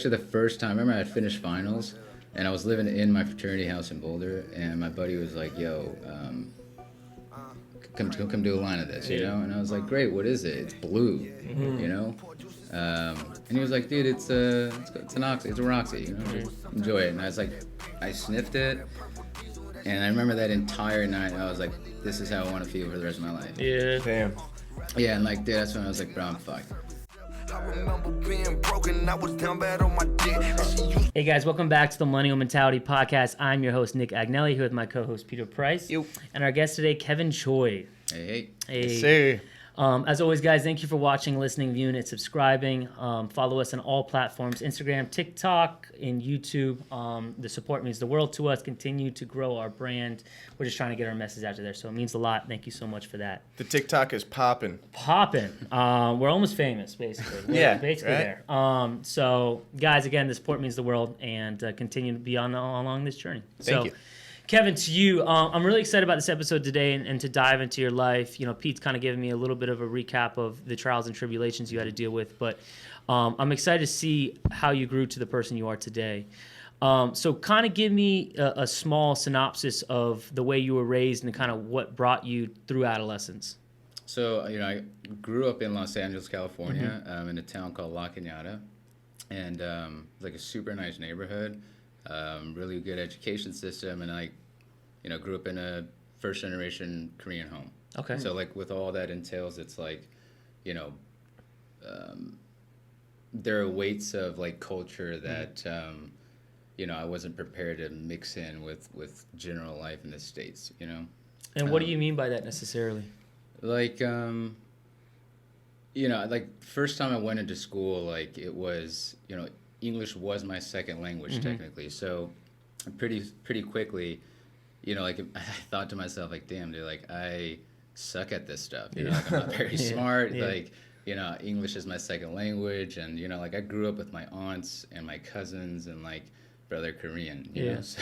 Actually, the first time, I remember I had finished finals, and I was living in my fraternity house in Boulder, and my buddy was like, "Yo, come do a line of this," you know? And I was like, "Great, what is it?" "It's blue," you know? And he was like, "Dude, it's an oxy, it's a Roxy, you know, just enjoy it." And I was like, I sniffed it, and I remember that entire night, I was like, "This is how I want to feel for the rest of my life." Yeah. Damn. Yeah, and like, dude, that's when I was like, "Bro, I'm fucked." Hey guys, welcome back to the Millennial Mentality podcast. I'm your host, Nick Agnelli, here with my co-host, Peter Price. Yo. And our guest today, Kevin Choi. Hey. Yes, sir. As always, guys, thank you for watching, listening, viewing, and subscribing. Follow us on all platforms, Instagram, TikTok, and YouTube. The support means the world to us. Continue to grow our brand. We're just trying to get our message out there, so it means a lot. Thank you so much for that. The TikTok is popping. We're almost famous, basically. We're basically right? there. So, guys, again, the support means the world, and continue to be along this journey. Thank you. Kevin, to you, I'm really excited about this episode today and to dive into your life. You know, Pete's kind of giving me a little bit of a recap of the trials and tribulations you had to deal with, but I'm excited to see how you grew to the person you are today. So kind of give me a small synopsis of the way you were raised and kind of what brought you through adolescence. So, you know, I grew up in Los Angeles, California, in a town called La Cañada, and it's like a super nice neighborhood, really good education system, and I, you know, grew up in a first-generation Korean home. Okay. So, like, with all that entails, it's like, you know, there are weights of, like, culture that, you know, I wasn't prepared to mix in with general life in the States, you know? And what do you mean by that necessarily? Like, you know, like, first time I went into school, like, it was, you know, English was my second language, technically. So, pretty quickly, you know, like, I thought to myself, like, damn, dude, like, I suck at this stuff. You know, like, I'm not very smart. Like, you know, English is my second language. And, you know, like, I grew up with my aunts and my cousins and, like, brother Korean, you know? So,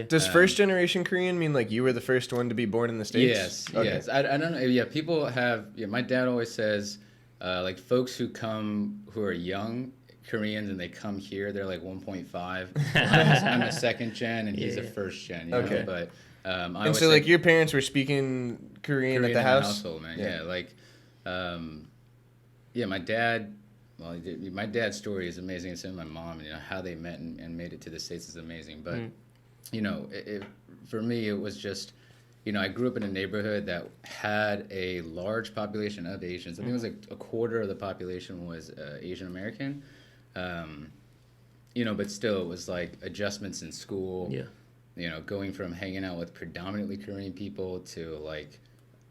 Does first generation Korean mean like you were the first one to be born in the States? Yes, Okay. yes. I don't know. Yeah, people have, yeah, my dad always says, like, folks who are young Koreans and they come here, they're like 1.5. I'm a second gen and he's a first gen, you know? But and so like your parents were speaking Korean at the house? Household, man. Yeah, like, yeah, my dad, well, my dad's story is amazing. It's in my mom, and, you know, how they met and made it to the States is amazing. But, you know, for me, it was just, you know, I grew up in a neighborhood that had a large population of Asians. I think it was like a quarter of the population was Asian American. You know, but still, it was like adjustments in school. Yeah. You know, going from hanging out with predominantly Korean people to like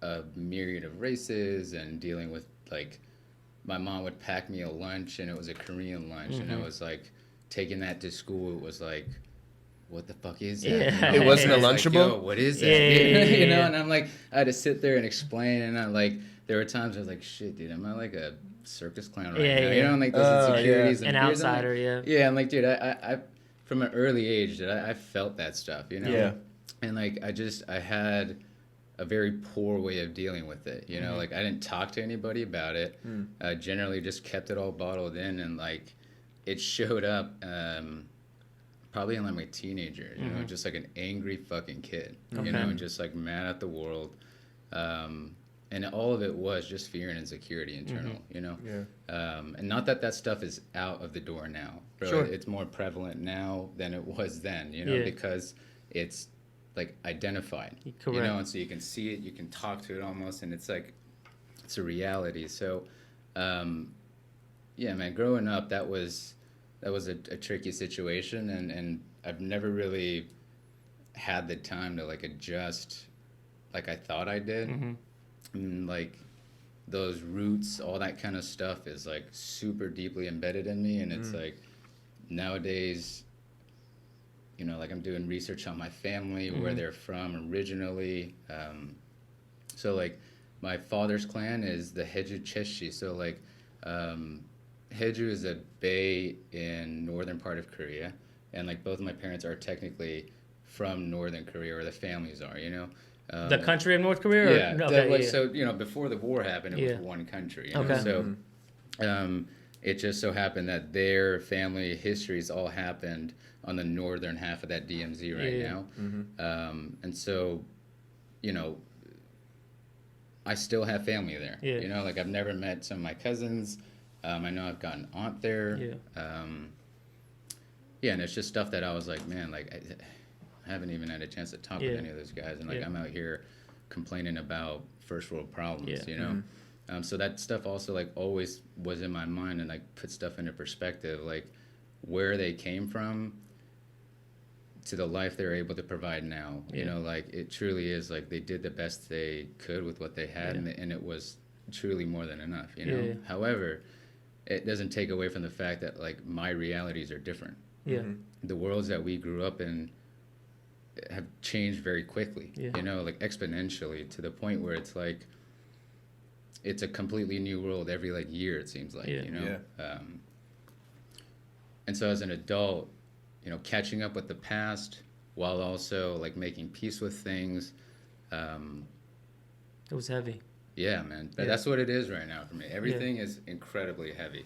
a myriad of races and dealing with, like, my mom would pack me a lunch and it was a Korean lunch, and it was like taking that to school. It was like, what the fuck is that? Yeah. You know? It wasn't a Like, Lunchable? yo, what is that? You know, and I'm like, I had to sit there and explain, and I like, there were times I was like, shit, dude, am I like a circus clown right now? You know, and like those insecurities and an fears. outsider, I'm like, yeah, I'm like, dude, I from an early age, dude, I felt that stuff, you know? Yeah. And like, I had a very poor way of dealing with it, you know? Like, I didn't talk to anybody about it. I generally just kept it all bottled in, and like, it showed up probably in like my teenager, you know, just like an angry fucking kid, you know, and just like mad at the world. And all of it was just fear and insecurity internal, you know? And not that stuff is out of the door now. Bro. Sure. It's more prevalent now than it was then, you know, because it's like identified, Correct. you know, and so you can see it, you can talk to it almost, and it's like, it's a reality. So, yeah, man, growing up, that was a tricky situation, and I've never really had the time to like adjust like I thought I did. And like those roots, all that kind of stuff is like super deeply embedded in me, and it's like nowadays, you know, like I'm doing research on my family, where they're from originally. So like my father's clan is the Haeju Cheshi. So like Haeju is a bay in northern part of Korea, and like both of my parents are technically from northern Korea, or the families are, you know. The country of North Korea? Yeah. So, you know, before the war happened, it was one country. You know? So it just so happened that their family histories all happened on the northern half of that DMZ right now. And so, you know, I still have family there. You know, like I've never met some of my cousins. I know I've got an aunt there. And it's just stuff that I was like, man, like I haven't even had a chance to talk with any of those guys. And like I'm out here complaining about first world problems, you know? So that stuff also like always was in my mind, and like put stuff into perspective, like where they came from to the life they're able to provide now. You know, like it truly is like they did the best they could with what they had, and it was truly more than enough, you know? However, it doesn't take away from the fact that like my realities are different. The worlds that we grew up in have changed very quickly, you know, like exponentially, to the point where it's like it's a completely new world every like year, it seems like, you know. And so as an adult, you know, catching up with the past while also like making peace with things, it was heavy. Yeah, man. But that's what it is right now for me. Everything is incredibly heavy,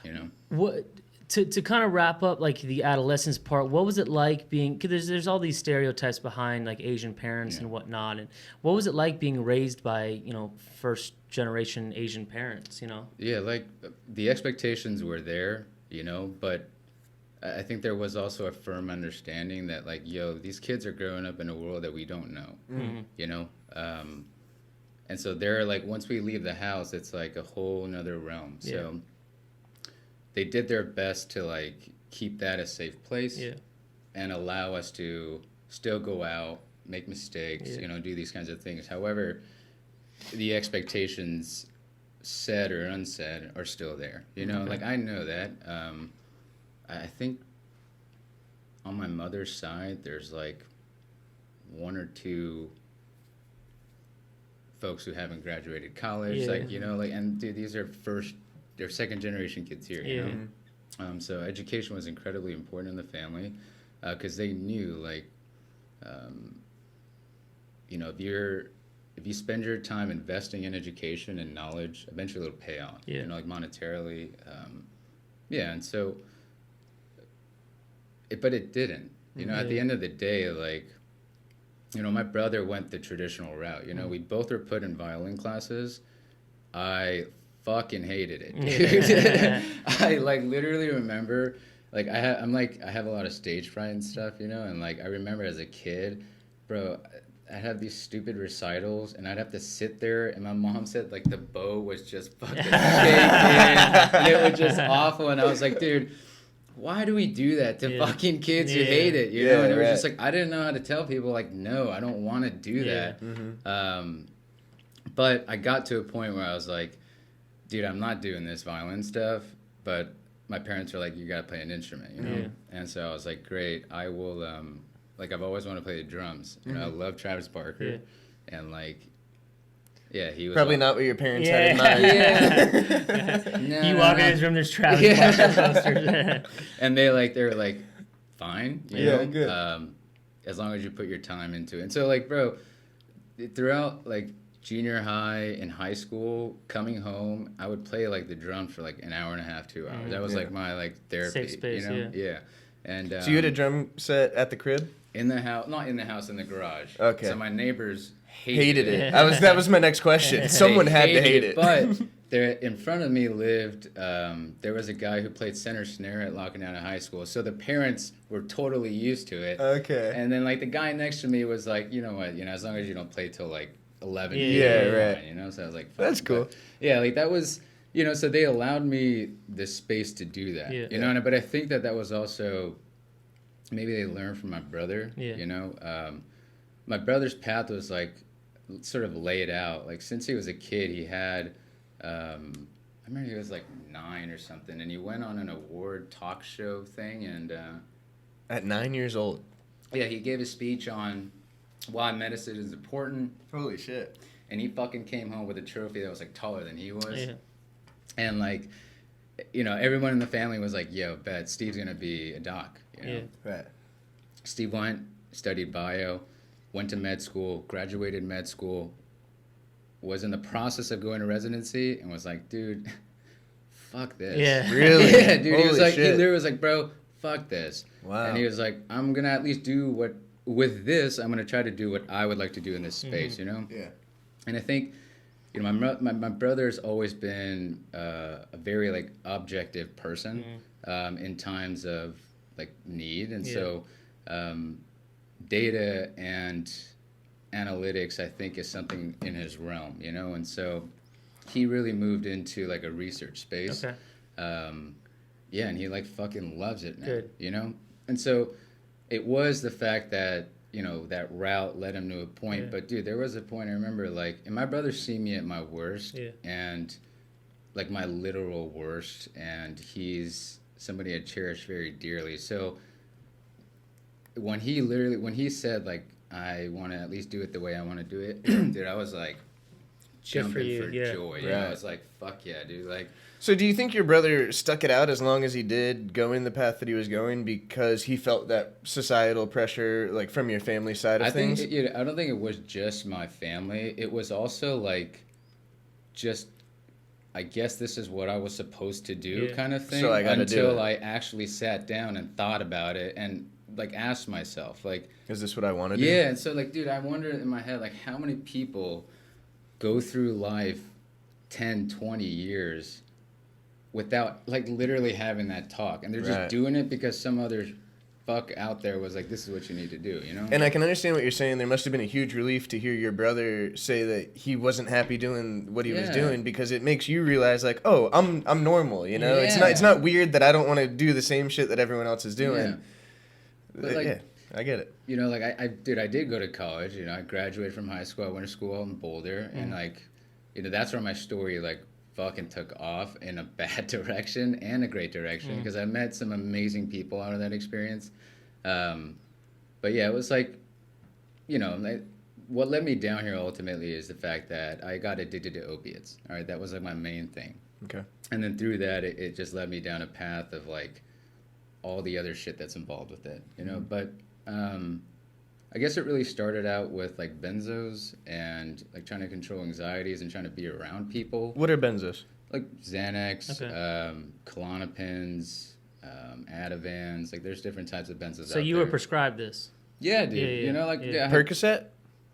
you know. What to kind of wrap up like the adolescence part, what was it like being, because there's all these stereotypes behind like Asian parents and whatnot, and what was it like being raised by, you know, first generation Asian parents, you know? Yeah, like the expectations were there, you know, but I think there was also a firm understanding that like, yo, these kids are growing up in a world that we don't know, you know? And so they're like, once we leave the house, it's like a whole nother realm. So they did their best to like keep that a safe place and allow us to still go out, make mistakes, you know, do these kinds of things. However, the expectations, said or unsaid, are still there. You know, like I know that. I think on my mother's side, there's like one or two folks who haven't graduated college, like, you know, like, and dude, these are they're second generation kids here, you know? So education was incredibly important in the family, because they knew, like, you know, if you spend your time investing in education and knowledge, eventually it'll pay off, you know, like monetarily. And so, but it didn't, you know, at the end of the day, like, you know, my brother went the traditional route. You know, we both were put in violin classes. I fucking hated it, dude. I like literally remember, like I have a lot of stage fright and stuff, you know, and like I remember as a kid, bro, I'd have these stupid recitals and I'd have to sit there, and my mom said like the bow was just fucking shaking and it was just awful, and I was like, dude, why do we do that to fucking kids who hate it, you know? And it was just like, I didn't know how to tell people, like, no, I don't want to do that. But I got to a point where I was like, dude, I'm not doing this violin stuff. But my parents were like, you got to play an instrument, you know? And so I was like, great, I will, like, I've always wanted to play the drums. You know, I love Travis Barker. And, like, yeah, he was probably not what your parents had in mind. No, you walk in his room, there's Travis Barker posters. And they were like, fine, you know? Good. As long as you put your time into it. And so, like, bro, throughout like junior high and high school, coming home, I would play like the drums for like an hour and a half, 2 hours. That was like my like therapy. Safe space, you know? And so you had a drum set at the crib? In the house, not in the house, in the garage. Okay. So my neighbors hated it. That was my next question. Someone had to hate it. But there, in front of me lived, there was a guy who played center snare at Lackawanna High School. So the parents were totally used to it. Okay. And then like the guy next to me was like, you know what, you know, as long as you don't play till like 11. Right. You know, so I was like, that's cool. But, yeah, like that was, you know, so they allowed me the space to do that. You know, but I think that was also, maybe they learned from my brother. You know, my brother's path was like sort of laid out. Like since he was a kid, he had, I remember he was like 9 or something, and he went on an award talk show thing, and at 9 years old. Yeah, he gave a speech on why medicine is important. Holy shit. And he fucking came home with a trophy that was like taller than he was. And like, you know, everyone in the family was like, yo, bet Steve's gonna be a doc, you know? Right. Steve went, studied bio, went to med school, graduated med school, was in the process of going to residency, and was like, dude, fuck this. Yeah. Really? Yeah, dude. Holy He was like, shit. he literally was like, bro, fuck this. Wow. And he was like, I'm gonna at least do what with this. I'm gonna try to do what I would like to do in this space, you know. Yeah. And I think, you know, my brother's always been a very like objective person in times of like need, and so data and analytics I think is something in his realm, you know, and so he really moved into like a research space. Okay. Yeah, and he like fucking loves it, man. Good. You know, and so it was the fact that, you know, that route led him to a point. Yeah. But dude, there was a point I remember, like, and my brother see me at my worst, and like my literal worst, and he's somebody I cherish very dearly. So when he said like, I want to at least do it the way I want to do it, dude, I was like jumping for joy. You know? I was like, fuck yeah, dude. Like, So do you think your brother stuck it out as long as he did, going the path that he was going, because he felt that societal pressure, like from your family side of things? I don't think it was just my family. It was also like, just, I guess this is what I was supposed to do, kind of thing. So I gotta do until it. I actually sat down and thought about it and like asked myself, like, Is this what I want to do? yeah. And so like, dude, I wonder in my head, like, how many people go through life 10, 20 years without like literally having that talk, and they're just doing it because some other fuck out there was like, this is what you need to do, you know? And I can understand what you're saying. There must have been a huge relief to hear your brother say that he wasn't happy doing what he was doing, because it makes you realize like, oh, I'm normal, you know? It's not weird that I don't want to do the same shit that everyone else is doing. But like, yeah, I get it. You know, like I did go to college, you know, I graduated from high school, I went to school in Boulder, and like, you know, that's where my story like fucking took off in a bad direction and a great direction, because I met some amazing people out of that experience. But yeah, it was like, you know, like, what led me down here ultimately is the fact that I got addicted to opiates. All right, that was like my main thing. Okay. And then through that, it just led me down a path of like all the other shit that's involved with it, you know. But I guess it really started out with like benzos and like trying to control anxieties and trying to be around people. What are benzos? Like Xanax, Klonopins, Ativans. Like there's different types of benzos. So out you there. were prescribed this? Yeah, dude. You know, like Percocet?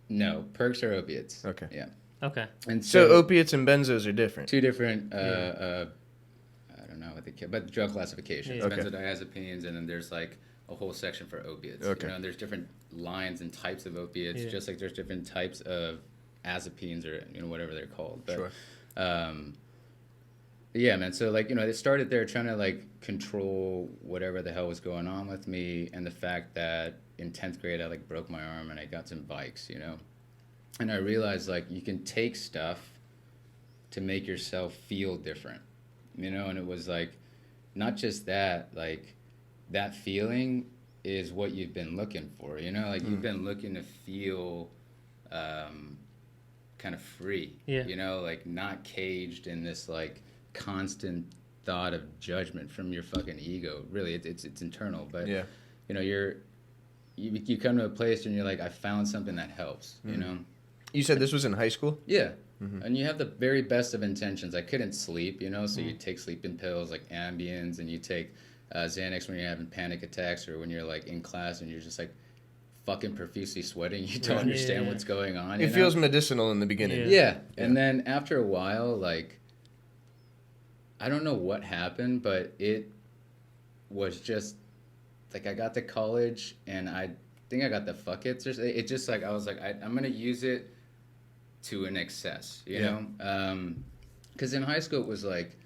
No, perks are opiates. Okay. Yeah. Okay. And So opiates and benzos are different. Two different. I don't know what but drug classifications. Benzodiazepines, and then there's like a whole section for opiates. Okay. You know, and there's different lines and types of opiates, just like there's different types of azepines, or you know, whatever they're called. But, Sure. yeah, man. So like, you know, it started there trying to like control whatever the hell was going on with me, and the fact that in 10th grade I like broke my arm and I got some bikes, you know, and I realized like you can take stuff to make yourself feel different, you know, and it was like not just that, like that feeling is what you've been looking for, you know, like you've been looking to feel kind of free, you know, like not caged in this like constant thought of judgment from your fucking ego. Really, it's internal, but you know, you come to a place and you're like, I found something that helps, you know. You said this was in high school? Yeah. And you have the very best of intentions. I couldn't sleep, you know, so you take sleeping pills like Ambiens, and you take Xanax when you're having panic attacks, or when you're like in class and you're just like fucking profusely sweating. You don't understand what's going on. It feels medicinal in the beginning. Yeah. And then after a while, like, I don't know what happened, but it was just like I got to college and I think I got the fuck it. It just like I was like, I'm gonna use it to an excess, you know? Because in high school it was like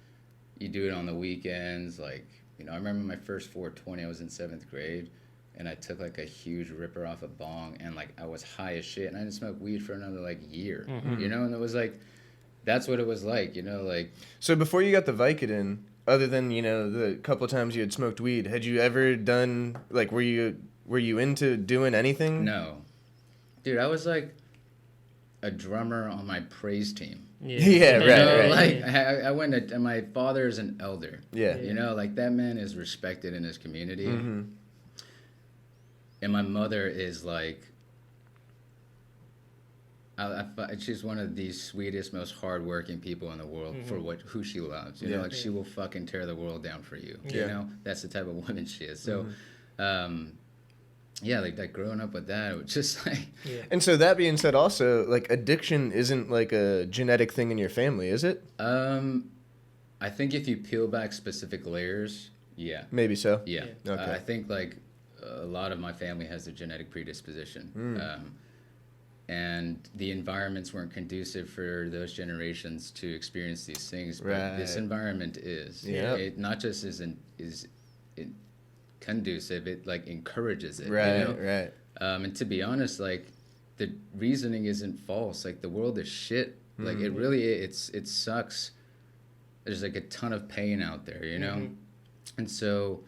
you do it on the weekends. Like, you know, I remember my first 420. I was in 7th grade, and I took like a huge ripper off a bong, and like I was high as shit, and I didn't smoke weed for another like year, you know? And it was like, that's what it was like, you know, like. So before you got the Vicodin, other than, you know, the couple of times you had smoked weed, had you ever done, like, were you into doing anything? No. Dude, I was like a drummer on my praise team. Right. Like, I went to, my father is an elder. Yeah. You know, like, that man is respected in his community. And my mother is like She's one of the sweetest, most hardworking people in the world for who she loves. You know, like she will fucking tear the world down for you. You know, that's the type of woman she is. So, yeah, like growing up with that, it was just like. Yeah. And so that being said, also like addiction isn't like a genetic thing in your family, is it? I think if you peel back specific layers, yeah. Maybe so. Yeah. Okay. I think like a lot of my family has a genetic predisposition. And the environments weren't conducive for those generations to experience these things. But this environment is. Yeah. It not just is conducive, it like encourages it. Right, you know? right. And to be honest, like the reasoning isn't false. Like the world is shit. Like it really it sucks. There's like a ton of pain out there, you know? And so,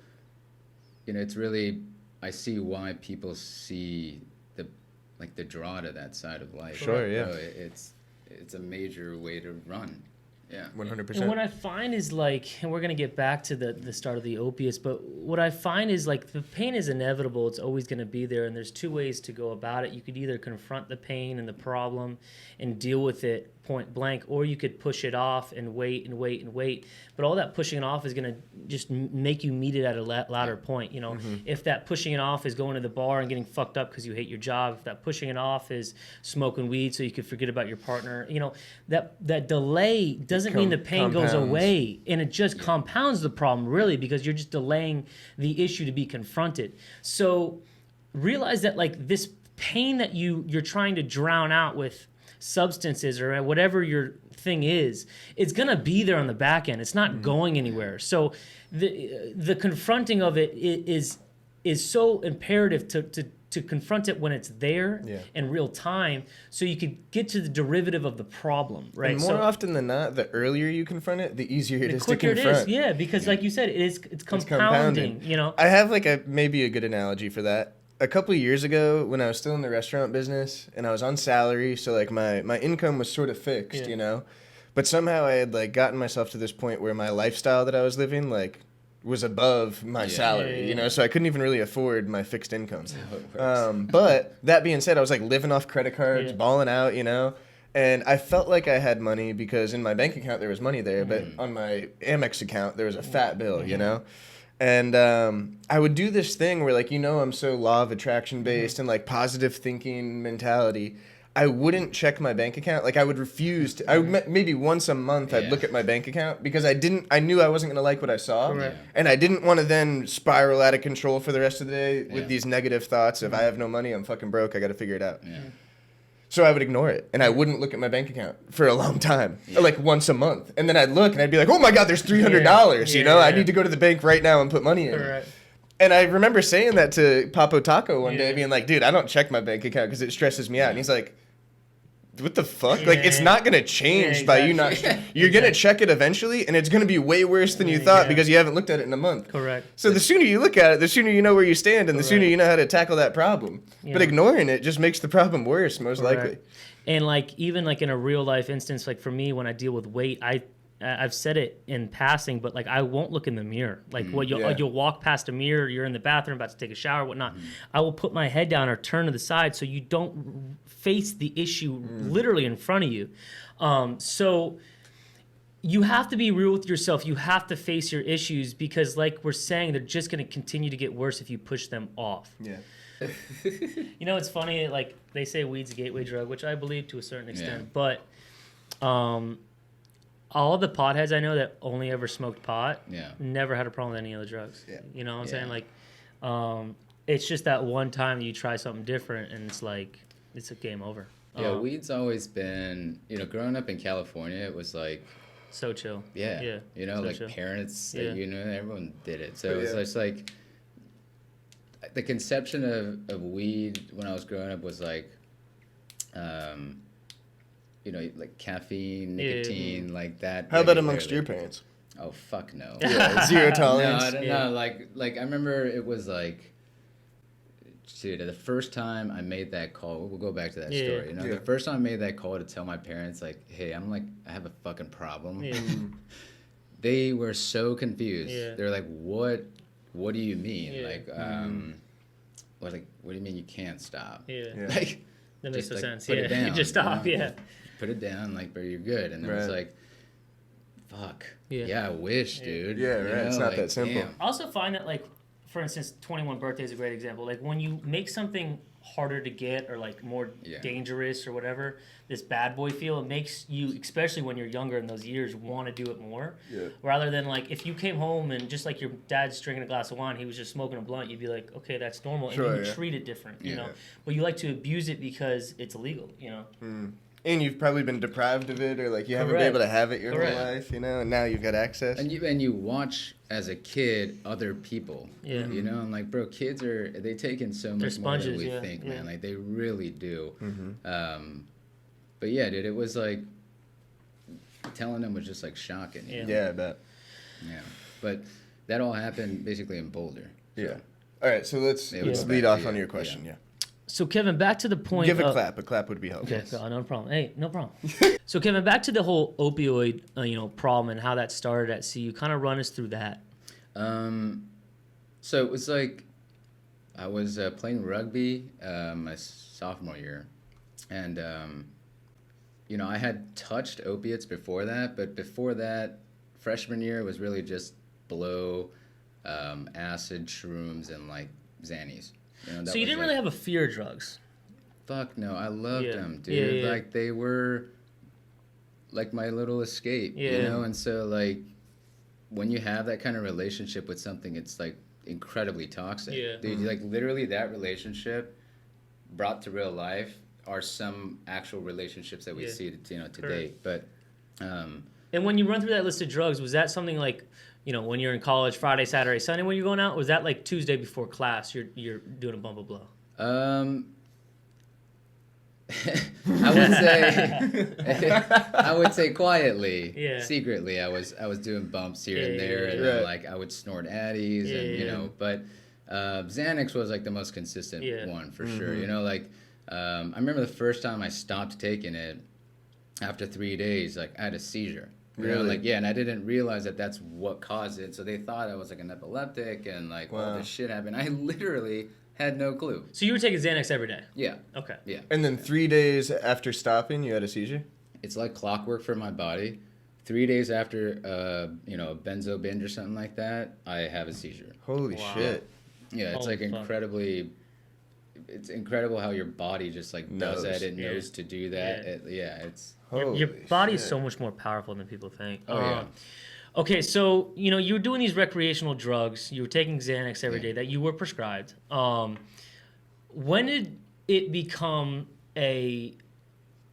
you know, it's really, I see why people see the draw to that side of life. Sure, yeah. So it's a major way to run. Yeah. 100%. And what I find is like, and we're going to get back to the start of the opiates, but what I find is like the pain is inevitable. It's always going to be there. And there's two ways to go about it. You could either confront the pain and the problem and deal with it point blank, or you could push it off and wait and wait and wait. But all that pushing it off is going to just make you meet it at a latter point. You know, if that pushing it off is going to the bar and getting fucked up because you hate your job, if that pushing it off is smoking weed so you could forget about your partner, you know, that delay doesn't mean the pain goes away, and it just compounds the problem really, because you're just delaying the issue to be confronted. So realize that like this pain that you're trying to drown out with substances or whatever your thing is, it's gonna be there on the back end. It's not going anywhere. So the confronting of it is so imperative to confront it when it's there in real time, so you could get to the derivative of the problem, right? And more often than not, the earlier you confront it, the easier it is to confront. The quicker it is, yeah, because like you said, it's compounding, you know? I have like maybe a good analogy for that. A couple of years ago, when I was still in the restaurant business and I was on salary, so like my income was sort of fixed, you know? But somehow I had like gotten myself to this point where my lifestyle that I was living like was above my salary, you know, so I couldn't even really afford my fixed income. But that being said, I was like living off credit cards, balling out, you know, and I felt like I had money because in my bank account there was money there, but on my Amex account there was a fat bill, you know. And I would do this thing where, like, you know, I'm so law of attraction based and like positive thinking mentality. I wouldn't check my bank account. Like I would refuse to. Maybe once a month I'd look at my bank account because I knew I wasn't gonna like what I saw, and I didn't want to then spiral out of control for the rest of the day with these negative thoughts of I have no money, I'm fucking broke, I got to figure it out. So I would ignore it, and I wouldn't look at my bank account for a long time, like once a month. And then I'd look, and I'd be like, oh my God, there's $300, you know? I need to go to the bank right now and put money in. And I remember saying that to Papo Taco one day, being like, dude, I don't check my bank account because it stresses me out. And he's like, what the fuck? Like, it's not going to change by you not... You're going to check it eventually, and it's going to be way worse than you thought because you haven't looked at it in a month. Correct. So the sooner you look at it, the sooner you know where you stand, and the sooner you know how to tackle that problem. But ignoring it just makes the problem worse, most likely. And, like, even, like, in a real-life instance, like, for me, when I deal with weight, I've said it in passing, but like I won't look in the mirror. Like you'll walk past a mirror, you're in the bathroom about to take a shower, whatnot. I will put my head down or turn to the side so you don't face the issue literally in front of you. So you have to be real with yourself. You have to face your issues because, like we're saying, they're just going to continue to get worse if you push them off. Yeah. You know, it's funny. Like they say, weed's a gateway drug, which I believe to a certain extent, but. All the potheads I know that only ever smoked pot never had a problem with any other drugs. You know what I'm saying? Like, it's just that one time you try something different and it's like, it's a game over. Yeah, weed's always been, you know, growing up in California, it was like... So chill. Yeah. You know, so like chill. Parents, you know, everyone did it. So it's like, the conception of weed when I was growing up was like... you know, like caffeine, nicotine, like that. How about amongst your parents? Oh, fuck no. Zero tolerance. No, I don't know. Like I remember it was like, dude, the first time I made that call, we'll go back to that story. You know, the first time I made that call to tell my parents, like, hey, I have a fucking problem. They were so confused. They're like, what do you mean? Like, what do you mean you can't stop? Like, That makes just no like sense. put Yeah, it down. you just stop. you know? Yeah. Put it down, like, but you're good. And it was like, fuck. Yeah. Yeah, I wish, dude. Yeah, You right. know, It's not like, that simple. damn. I also find that, like, for instance, 21 Birthday is a great example. Like, when you make something harder to get or, like, more dangerous or whatever, this bad boy feel, it makes you, especially when you're younger in those years, want to do it more. Yeah. Rather than, like, if you came home and just like your dad's drinking a glass of wine, he was just smoking a blunt, you'd be like, okay, that's normal. Sure, and you would yeah. treat it different, you Yeah. know? But you like to abuse it because it's illegal, you know? And you've probably been deprived of it, or like you haven't been Correct. able to have it your Correct. whole life, you know, and now you've got access. And you watch as a kid other people. Yeah. You know, I'm like, bro, kids they take in so much more than sponges, we yeah, think, yeah. man. Like they really do. But yeah, dude, it was like telling them was just like shocking. You know? Yeah, I bet. Yeah. But that all happened basically in Boulder. Yeah. All right, so let's Yeah, let's go lead back off to on you. your question. Yeah. So, Kevin, back to the point Give a of... clap. A clap would be helpful. Okay, no problem. Hey, no problem. So, Kevin, back to the whole opioid, problem and how that started at CU. Kind of run us through that. So it was like I was playing rugby my sophomore year, and I had touched opiates before that, but before that, freshman year was really just blow, acid, shrooms, and like Xannies. So you didn't really have a fear of drugs. Fuck no, I loved Yeah. them, dude. Yeah, yeah. Like they were like my little escape, and so like when you have that kind of relationship with something, it's like incredibly toxic. Yeah. Dude, like literally that relationship brought to real life are some actual relationships that we see today. But And when you run through that list of drugs, was that something like, when you're in college, Friday, Saturday, Sunday when you're going out? Was that like Tuesday before class, you're doing a bump of blow? I would say quietly, Yeah. secretly, I was doing bumps here and there, and yeah. then, like I would snort Addies, and but Xanax was like the most consistent one for sure. I remember the first time I stopped taking it after 3 days, like I had a seizure. Really? And I didn't realize that that's what caused it. So they thought I was like an epileptic, and like all this shit happened. I literally had no clue. So you were taking Xanax every day? Yeah. Okay. Yeah. And then 3 days after stopping, you had a seizure? It's like clockwork for my body. 3 days after, a benzo binge or something like that, I have a seizure. Holy shit. Yeah, it's Holy like fuck. incredibly. It's incredible how your body just like does Knows. that. It knows to do that. Yeah. It's. Your body is so much more powerful than people think. Oh yeah. Okay, so you were doing these recreational drugs. You were taking Xanax every day that you were prescribed. When did it become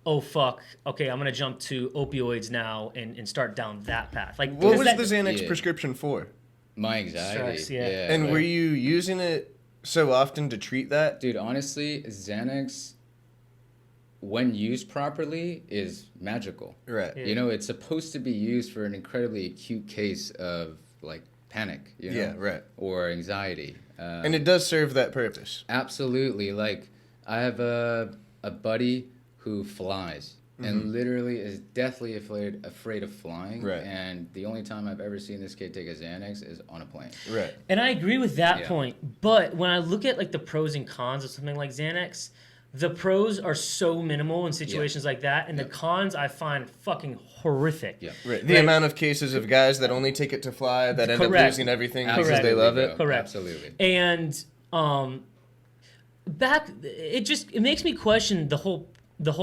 oh fuck, okay, I'm gonna jump to opioids now and start down that path? Like, What is was that- the Xanax Yeah. prescription for? My anxiety. Stress, yeah. And like- were you using it so often to treat that? Dude, honestly, Xanax, when used properly, is magical. Right. Yeah. It's supposed to be used for an incredibly acute case of like panic. Yeah, right. Or anxiety. And it does serve that purpose. Absolutely. Like, I have a buddy who flies and literally is deathly afraid of flying. Right. And the only time I've ever seen this kid take a Xanax is on a plane. Right. And I agree with that Yeah. point. But when I look at like the pros and cons of something like Xanax, the pros are so minimal in situations like that, and the cons I find fucking horrific. Yeah. Right. The amount of cases of guys that only take it to fly that end up Correct. losing everything because Correct. they love it. Bro. Correct. Absolutely. And it makes me question the whole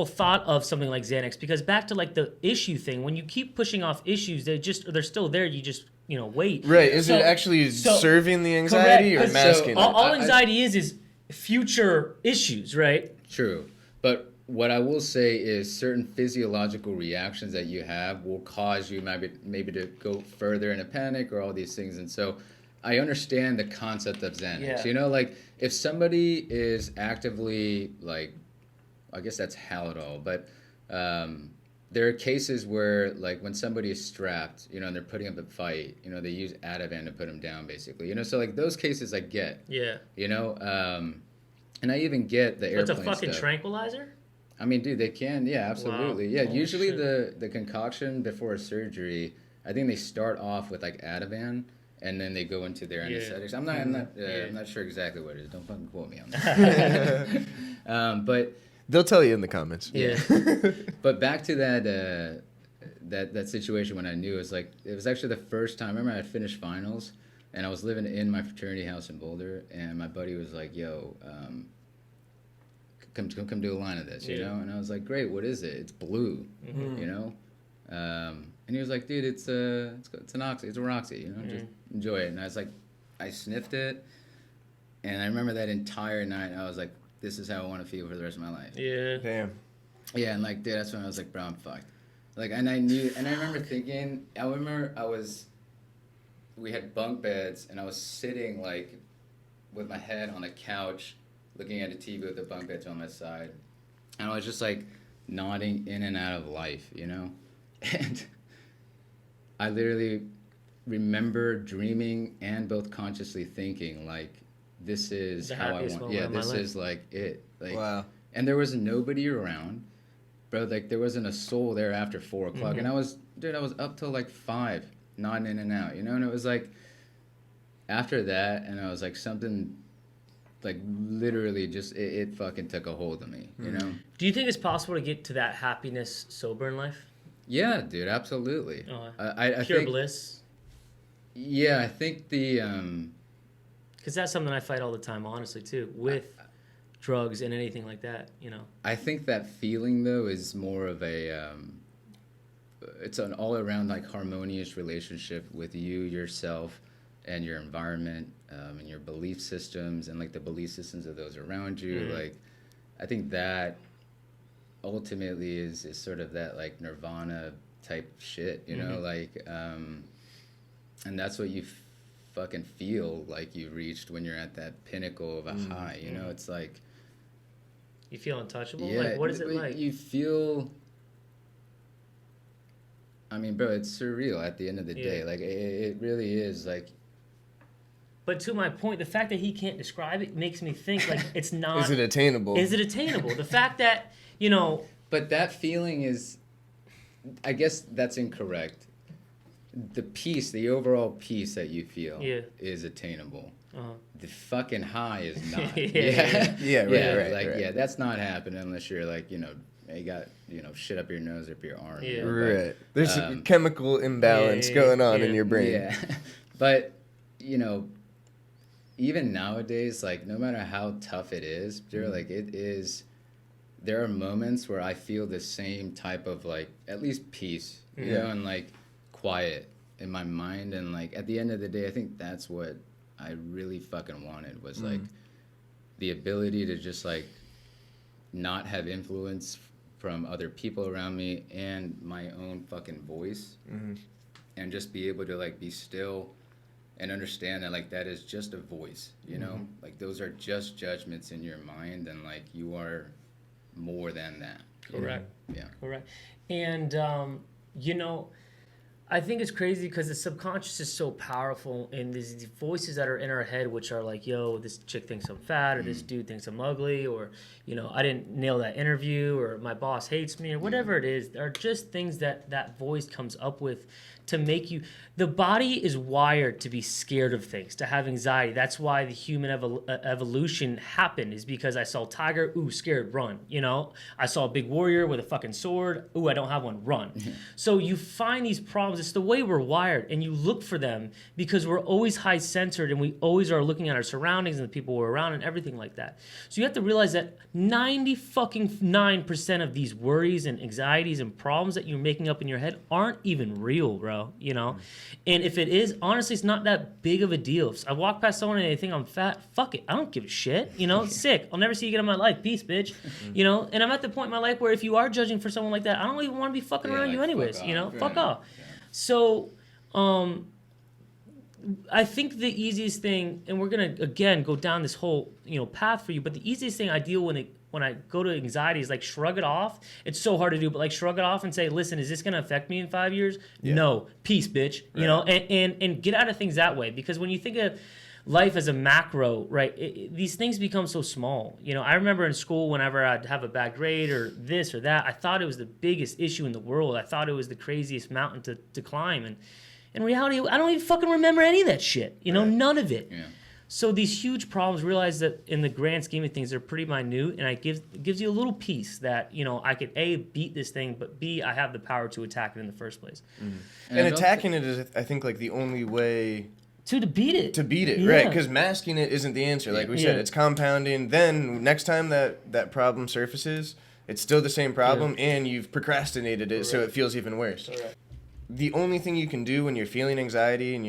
thought of something like Xanax, because back to like the issue thing, when you keep pushing off issues, they're still there. You just wait. Right. Is So- it actually so- serving the anxiety correct, or 'cause masking all it? anxiety is future issues, right? True. But what I will say is certain physiological reactions that you have will cause you maybe to go further in a panic or all these things. And so I understand the concept of Xanax. Yeah. Like if somebody is actively like, I guess that's Halidol, but there are cases where like when somebody is strapped, and they're putting up a fight, they use Ativan to put them down basically. So like those cases I get, Yeah. and I even get the It's a airplane fucking stuff. tranquilizer? I mean, dude, they can, yeah, absolutely. Wow. Yeah, Holy usually shit. the concoction before a surgery, I think they start off with like Ativan, and then they go into their anesthetics. I'm not sure exactly what it is. Don't fucking quote me on that. But They'll tell you in the comments. Yeah. But back to that situation when I knew, it was actually the first time. I remember I had finished finals, and I was living in my fraternity house in Boulder, and my buddy was like, "Yo, come do a line of this," you know? And I was like, "Great, what is it?" "It's blue," you know? And he was like, "Dude, it's an oxy, it's a Roxy, you know, just enjoy it." And I was like, I sniffed it, and I remember that entire night, I was like, this is how I want to feel for the rest of my life. Yeah. Damn. Yeah, and like, dude, that's when I was like, bro, I'm fucked. Like, and I remember thinking, we had bunk beds, and I was sitting, like, with my head on a couch, looking at a TV with the bunk beds on my side. And I was just, like, nodding in and out of life, you know? And I literally remember dreaming and both consciously thinking, like, this is the how I happiest want. moment Yeah, of my this life. is, like, it. Like, Wow. And there was nobody around. Bro, like, there wasn't a soul there after 4 o'clock. And I was up till, like, 5, nodding in and out, you know? And it was, like, after that, and I was, like, something, like, literally just, it fucking took a hold of me, you know? Do you think it's possible to get to that happiness sober in life? Yeah, dude, absolutely. I Pure think, bliss? Yeah, I think the, Because that's something I fight all the time, honestly, too, with drugs and anything like that, you know? I think that feeling, though, is more of a, it's an all-around, like, harmonious relationship with you, yourself, and your environment, and your belief systems, and, like, the belief systems of those around you. Like, I think that ultimately is sort of that, like, nirvana type shit, you know? Like, and that's what you fucking feel like you reached when you're at that pinnacle of a high, you know? It's like... You feel untouchable? Yeah, Like, what is it like? You feel... I mean, bro, it's surreal at the end of the day. Like, it really is, like... But to my point, the fact that he can't describe it makes me think, like, it's not... Is it attainable? Is it attainable? The fact that, you know... But that feeling is... I guess that's incorrect. The peace, the overall peace that you feel is attainable. The fucking high is not. Right. That's not happening unless you're like, you know, you got, you know, shit up your nose or up your arm. Yeah. You know? Right. There's a chemical imbalance going on in your brain. Yeah. But, you know, even nowadays, like, no matter how tough it is, like, it is, there are moments where I feel the same type of, like, at least peace, you know, and, like, quiet in my mind. And, like, at the end of the day, I think that's what I really fucking wanted was, like, the ability to just, like, not have influence from other people around me and my own fucking voice, and just be able to, like, be still and understand that, like, that is just a voice, you know? Like, those are just judgments in your mind, and, like, you are more than that. Correct. Yeah. Correct. And, you know, I think it's crazy because the subconscious is so powerful, and these voices that are in our head, which are like, yo, this chick thinks I'm fat, or this dude thinks I'm ugly, or, you know, I didn't nail that interview, or my boss hates me, or whatever it is, are just things that voice comes up with to make you... The body is wired to be scared of things, to have anxiety. That's why the human evolution happened, is because I saw tiger, ooh, scared, run, you know? I saw a big warrior with a fucking sword, ooh, I don't have one, run. So you find these problems, it's the way we're wired, and you look for them because we're always high-centered, and we always are looking at our surroundings and the people we're around and everything like that. So you have to realize that 90% of these worries and anxieties and problems that you're making up in your head aren't even real, bro, you know? And if it is, honestly, it's not that big of a deal. If I walk past someone and they think I'm fat, fuck it. I don't give a shit. You know, it's sick. I'll never see you again in my life. Peace, bitch. You know, and I'm at the point in my life where if you are judging for someone like that, I don't even want to be fucking around you anyways. You know, fuck off. Yeah. So, I think the easiest thing, and we're going to, again, go down this whole, you know, path for you, but the easiest thing I deal when I go to anxiety is like shrug it off. It's so hard to do, but like shrug it off and say, listen, is this going to affect me in 5 years? Yeah. No. Peace, bitch. Right. You know, and get out of things that way. Because when you think of life as a macro, right, these things become so small. You know, I remember in school, whenever I'd have a bad grade or this or that, I thought it was the biggest issue in the world. I thought it was the craziest mountain to climb. And in reality, I don't even fucking remember any of that shit. You know, none of it. Yeah. So these huge problems, realize that in the grand scheme of things, they're pretty minute, and it gives you a little piece that, I could A, beat this thing, but B, I have the power to attack it in the first place. And attacking it is, I think, like the only way to beat it. Yeah. Right? Because masking it isn't the answer. Like we said, it's compounding. Then next time that problem surfaces, it's still the same problem, and you've procrastinated it, so it feels even worse. The only thing you can do when you're feeling anxiety and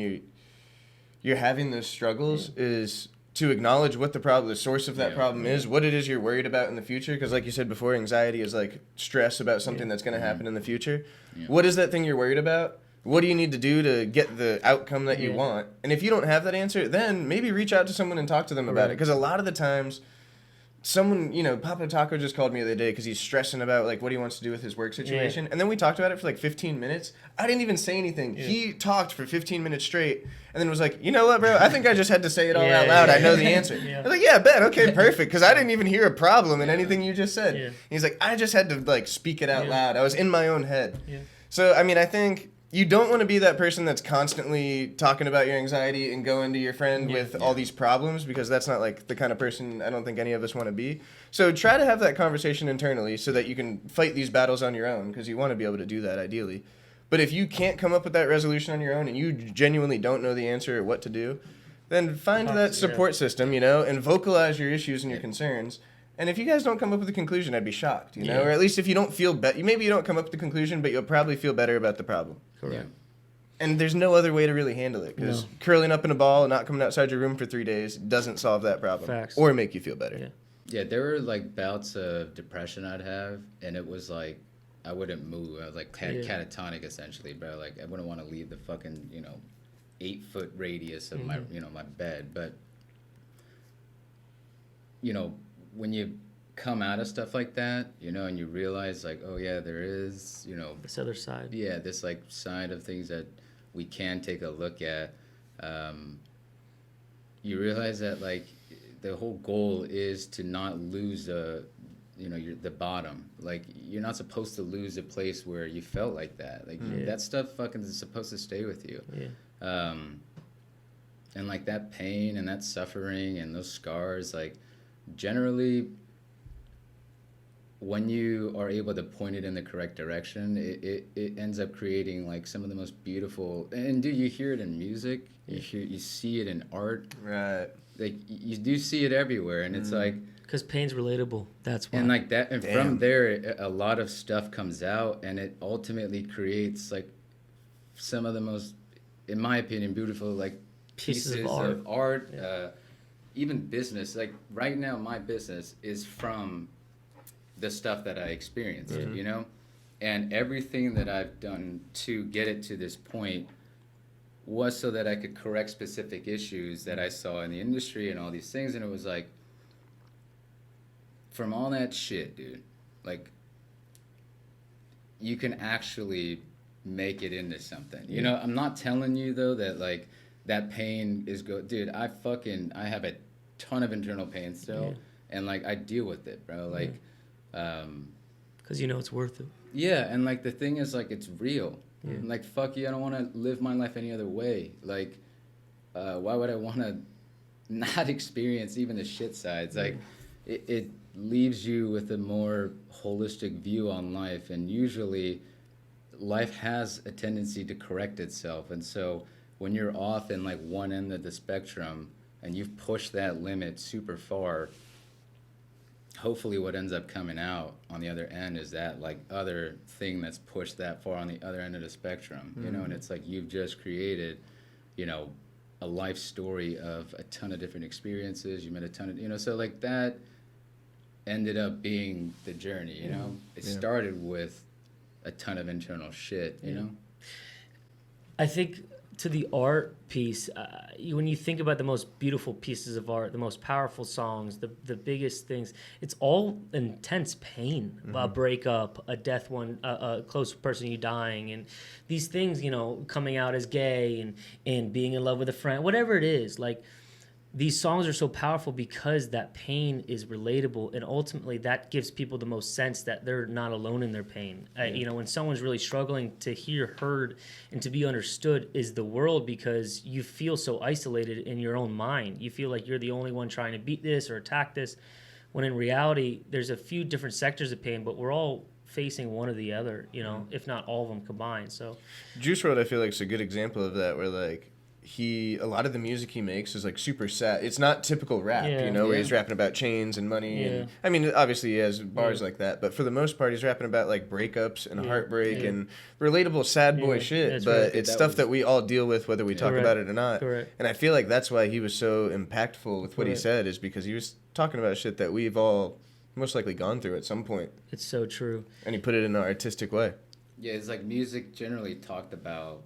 you're having those struggles is to acknowledge what the source of that problem is, what it is you're worried about in the future. Because like you said before, anxiety is like stress about something that's going to happen in the future. What is that thing you're worried about? What do you need to do to get the outcome that you want? And if you don't have that answer, then maybe reach out to someone and talk to them about it. Because a lot of the times, someone, Papa Taco just called me the other day because he's stressing about like what he wants to do with his work situation. And then we talked about it for like 15 minutes. I didn't even say anything. He talked for 15 minutes straight and then was like, you know what, bro? I think I just had to say it all out loud. I know the answer. I was like, yeah, bet. Okay, perfect. Because I didn't even hear a problem in anything you just said. He's like, I just had to like speak it out loud. I was in my own head. So, I mean, I think you don't want to be that person that's constantly talking about your anxiety and going to your friend with all these problems, because that's not like the kind of person I don't think any of us want to be. So try to have that conversation internally so that you can fight these battles on your own, because you want to be able to do that ideally. But if you can't come up with that resolution on your own and you genuinely don't know the answer or what to do, then find that support system, and vocalize your issues and your concerns. And if you guys don't come up with a conclusion, I'd be shocked, or at least if you don't feel better, maybe you don't come up with the conclusion, but you'll probably feel better about the problem. Correct. And there's no other way to really handle it, because curling up in a ball and not coming outside your room for 3 days doesn't solve that problem. Facts. Or make you feel better. Yeah, there were like bouts of depression I'd have, and it was like I wouldn't move. I was like catatonic essentially, bro. Like I wouldn't want to leave the fucking 8-foot radius of my my bed. But when you come out of stuff like that, and you realize like, oh yeah, there is this other side. Yeah, this like side of things that we can take a look at. You realize that like the whole goal is to not lose the bottom. Like you're not supposed to lose a place where you felt like that. Like that stuff fucking is supposed to stay with you. And like that pain and that suffering and those scars, like generally when you are able to point it in the correct direction, it ends up creating like some of the most beautiful, and dude, you hear it in music, you see it in art, right? Like you do see it everywhere, and it's like because pain's relatable. That's why. And like that, and from there, a lot of stuff comes out, and it ultimately creates like some of the most, in my opinion, beautiful like pieces of art. Even business. Like right now, my business is from the stuff that I experienced, and everything that I've done to get it to this point was so that I could correct specific issues that I saw in the industry and all these things. And it was like, from all that shit, dude, like you can actually make it into something. I'm not telling you though that like that pain is dude, I have a ton of internal pain still, and like I deal with it, bro. Like because it's worth it. Yeah, and like the thing is like it's real. And, like fuck you, I don't want to live my life any other way. Like why would I want to not experience even the shit sides? Like it leaves you with a more holistic view on life, and usually life has a tendency to correct itself. And so when you're off in like one end of the spectrum and you've pushed that limit super far, hopefully what ends up coming out on the other end is that like other thing that's pushed that far on the other end of the spectrum, and it's like you've just created, a life story of a ton of different experiences. You met a ton of, so like that ended up being the journey, It started with a ton of internal shit, I think to the art piece, when you think about the most beautiful pieces of art, the most powerful songs, the biggest things, it's all intense pain. A breakup, a death, a close person you dying, and these things, coming out as gay and being in love with a friend, whatever it is. Like these songs are so powerful because that pain is relatable, and ultimately that gives people the most sense that they're not alone in their pain. You know, when someone's really struggling, to hear heard and to be understood is the world, because you feel so isolated in your own mind. You feel like you're the only one trying to beat this or attack this, when in reality there's a few different sectors of pain, but we're all facing one or the other, you know, if not all of them combined. So Juice WRLD, I feel like, is a good example of that, where like a lot of the music he makes is like super sad. It's not typical rap, you know, where he's rapping about chains and money. And I mean, obviously he has bars like that, but for the most part he's rapping about like breakups and heartbreak and relatable sad boy shit. But it's stuff that we all deal with, whether we talk about it or not. And I feel like that's why he was so impactful with what he said, is because he was talking about shit that we've all most likely gone through at some point. It's so true. And he put it in an artistic way. Yeah, it's like music generally talked about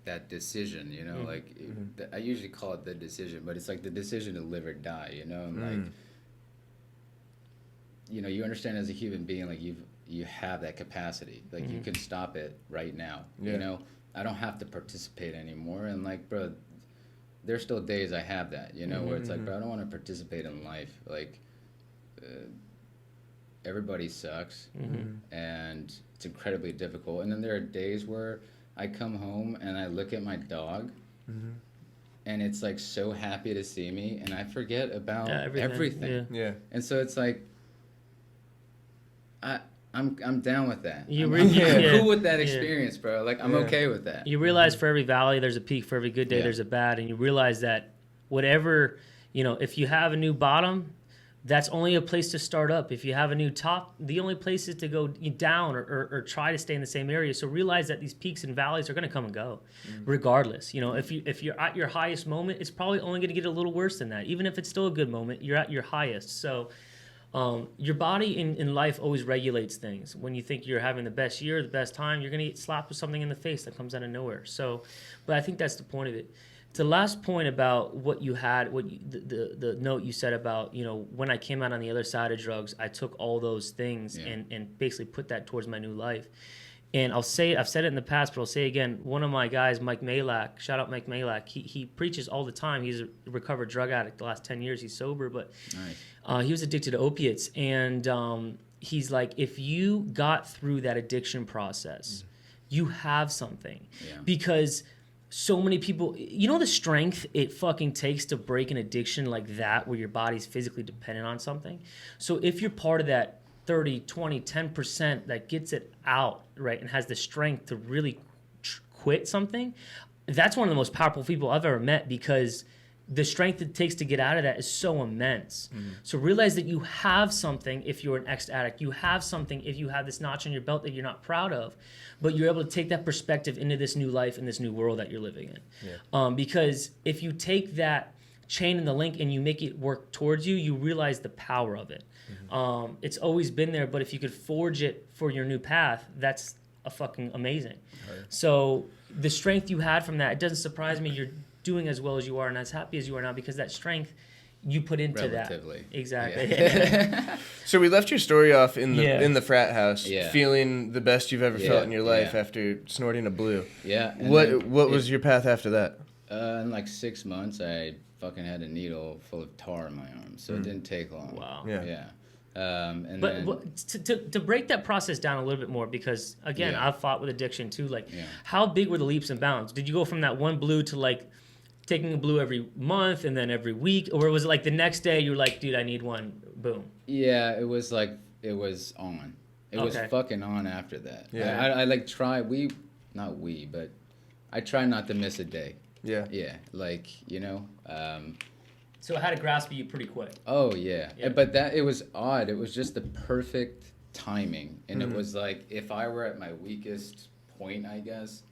that decision, you know, like I usually call it the decision, but it's like the decision to live or die, you know, and like, you know, you understand as a human being, like you have that capacity, like you can stop it right now, you know, I don't have to participate anymore, and like, bro, there's still days I have that, you know, where it's like, bro, I don't want to participate in life, like, everybody sucks, and it's incredibly difficult, and then there are days where I come home and I look at my dog, and it's like so happy to see me, and I forget about everything. Yeah. And so it's like, I'm down with that. I'm cool with that experience, bro. Like I'm okay with that. You realize for every valley there's a peak, for every good day there's a bad, and you realize that whatever, you know, if you have a new bottom, that's only a place to start up. If you have a new top, the only place is to go down or try to stay in the same area. So realize that these peaks and valleys are going to come and go, regardless. You know, if you're at your highest moment, it's probably only going to get a little worse than that. Even if it's still a good moment, you're at your highest. So your body in life always regulates things. When you think you're having the best year, the best time, you're going to get slapped with something in the face that comes out of nowhere. So, but I think that's the point of it. To the last point about what you had, the note you said about, you know, when I came out on the other side of drugs, I took all those things and basically put that towards my new life. And I've said it in the past, but I'll say it again. One of my guys, Mike Malak, shout out Mike Malak, he preaches all the time. He's a recovered drug addict. The last 10 years he's sober, but he was addicted to opiates. And he's like, if you got through that addiction process, you have something. Because so many people, you know, the strength it fucking takes to break an addiction like that, where your body's physically dependent on something. So if you're part of that 30, 20, 10% that gets it out, right, and has the strength to really quit something, that's one of the most powerful people I've ever met, because the strength it takes to get out of that is so immense. So realize that you have something if you're an ex-addict. You have something if you have this notch on your belt that you're not proud of, but you're able to take that perspective into this new life and this new world that you're living in. Because if you take that chain and the link and you make it work towards you, you realize the power of it. It's always been there, but if you could forge it for your new path, that's a fucking amazing. So the strength you had from that, it doesn't surprise me you're doing as well as you are and as happy as you are now, because that strength you put into relatively. That. Exactly. So we left your story off in the frat house, feeling the best you've ever felt in your life after snorting a blue. What was your path after that? In like 6 months, I fucking had a needle full of tar in my arm, so it didn't take long. Wow. But to break that process down a little bit more, because again, I've fought with addiction too. Like, how big were the leaps and bounds? Did you go from that one blue to like taking a blue every month and then every week, or was it like the next day you were like, dude, I need one, boom? Yeah, it was like, it was on. It was fucking on after that. I like try, but I try not to miss a day. Yeah, like, you know. So it had to grasp you pretty quick. Oh, yeah. But it was odd. It was just the perfect timing. And it was like, if I were at my weakest point, I guess,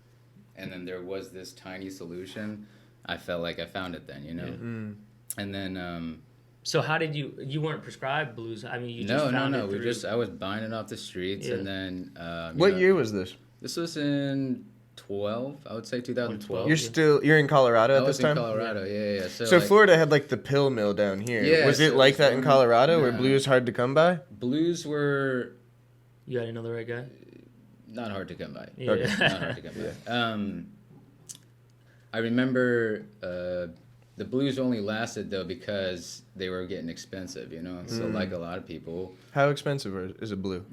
and then there was this tiny solution, I felt like I found it then, you know? And then... So how did you weren't prescribed blues? I mean, you just found it through... I was buying it off the streets, and then... what year was this? This was in 12, I would say 2012. You're in Colorado at this time? I was in Colorado, yeah. So like, Florida had like the pill mill down here. Yeah, was it like that in Colorado, where blues hard to come by? Blues were... You got another right guy? Not hard to come by. Yeah. Okay. Not hard to come by. I remember the blues only lasted though because they were getting expensive, you know. So like a lot of people. How expensive is a blue?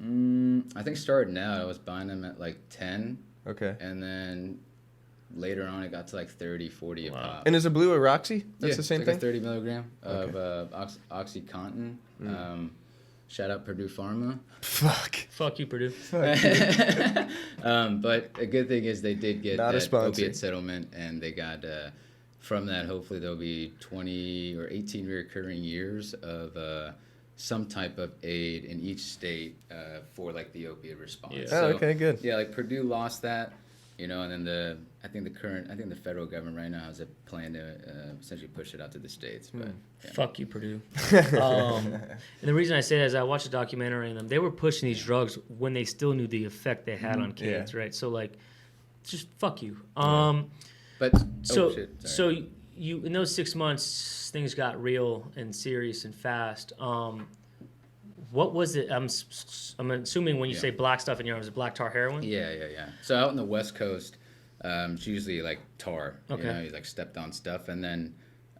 I think starting out I was buying them at like 10. Okay. And then later on it got to like 30, 40 a pop. And is a blue a Roxy? That's the same it's like thing? a 30 milligram of OxyContin. Shout out Purdue Pharma. Fuck you, Purdue. But a good thing is they did get Not a that sponsor. opiate settlement, and they got from that. Hopefully, there'll be 20 or 18 recurring years of some type of aid in each state for like the opiate response. Yeah. Oh, okay, good. Yeah, like Purdue lost that, you know, and then I think the federal government right now has a plan to essentially push it out to the states. But yeah. Fuck you, Purdue. And the reason I say that is I watched a documentary on them. They were pushing these drugs when they still knew the effect they had on kids, right? So like, just fuck you. But so you in those 6 months things got real and serious and fast. What was it? I'm assuming when you say black stuff in your arms, black tar heroin. Yeah. So out in the West Coast, it's usually like tar. Okay. You know, you like stepped on stuff, and then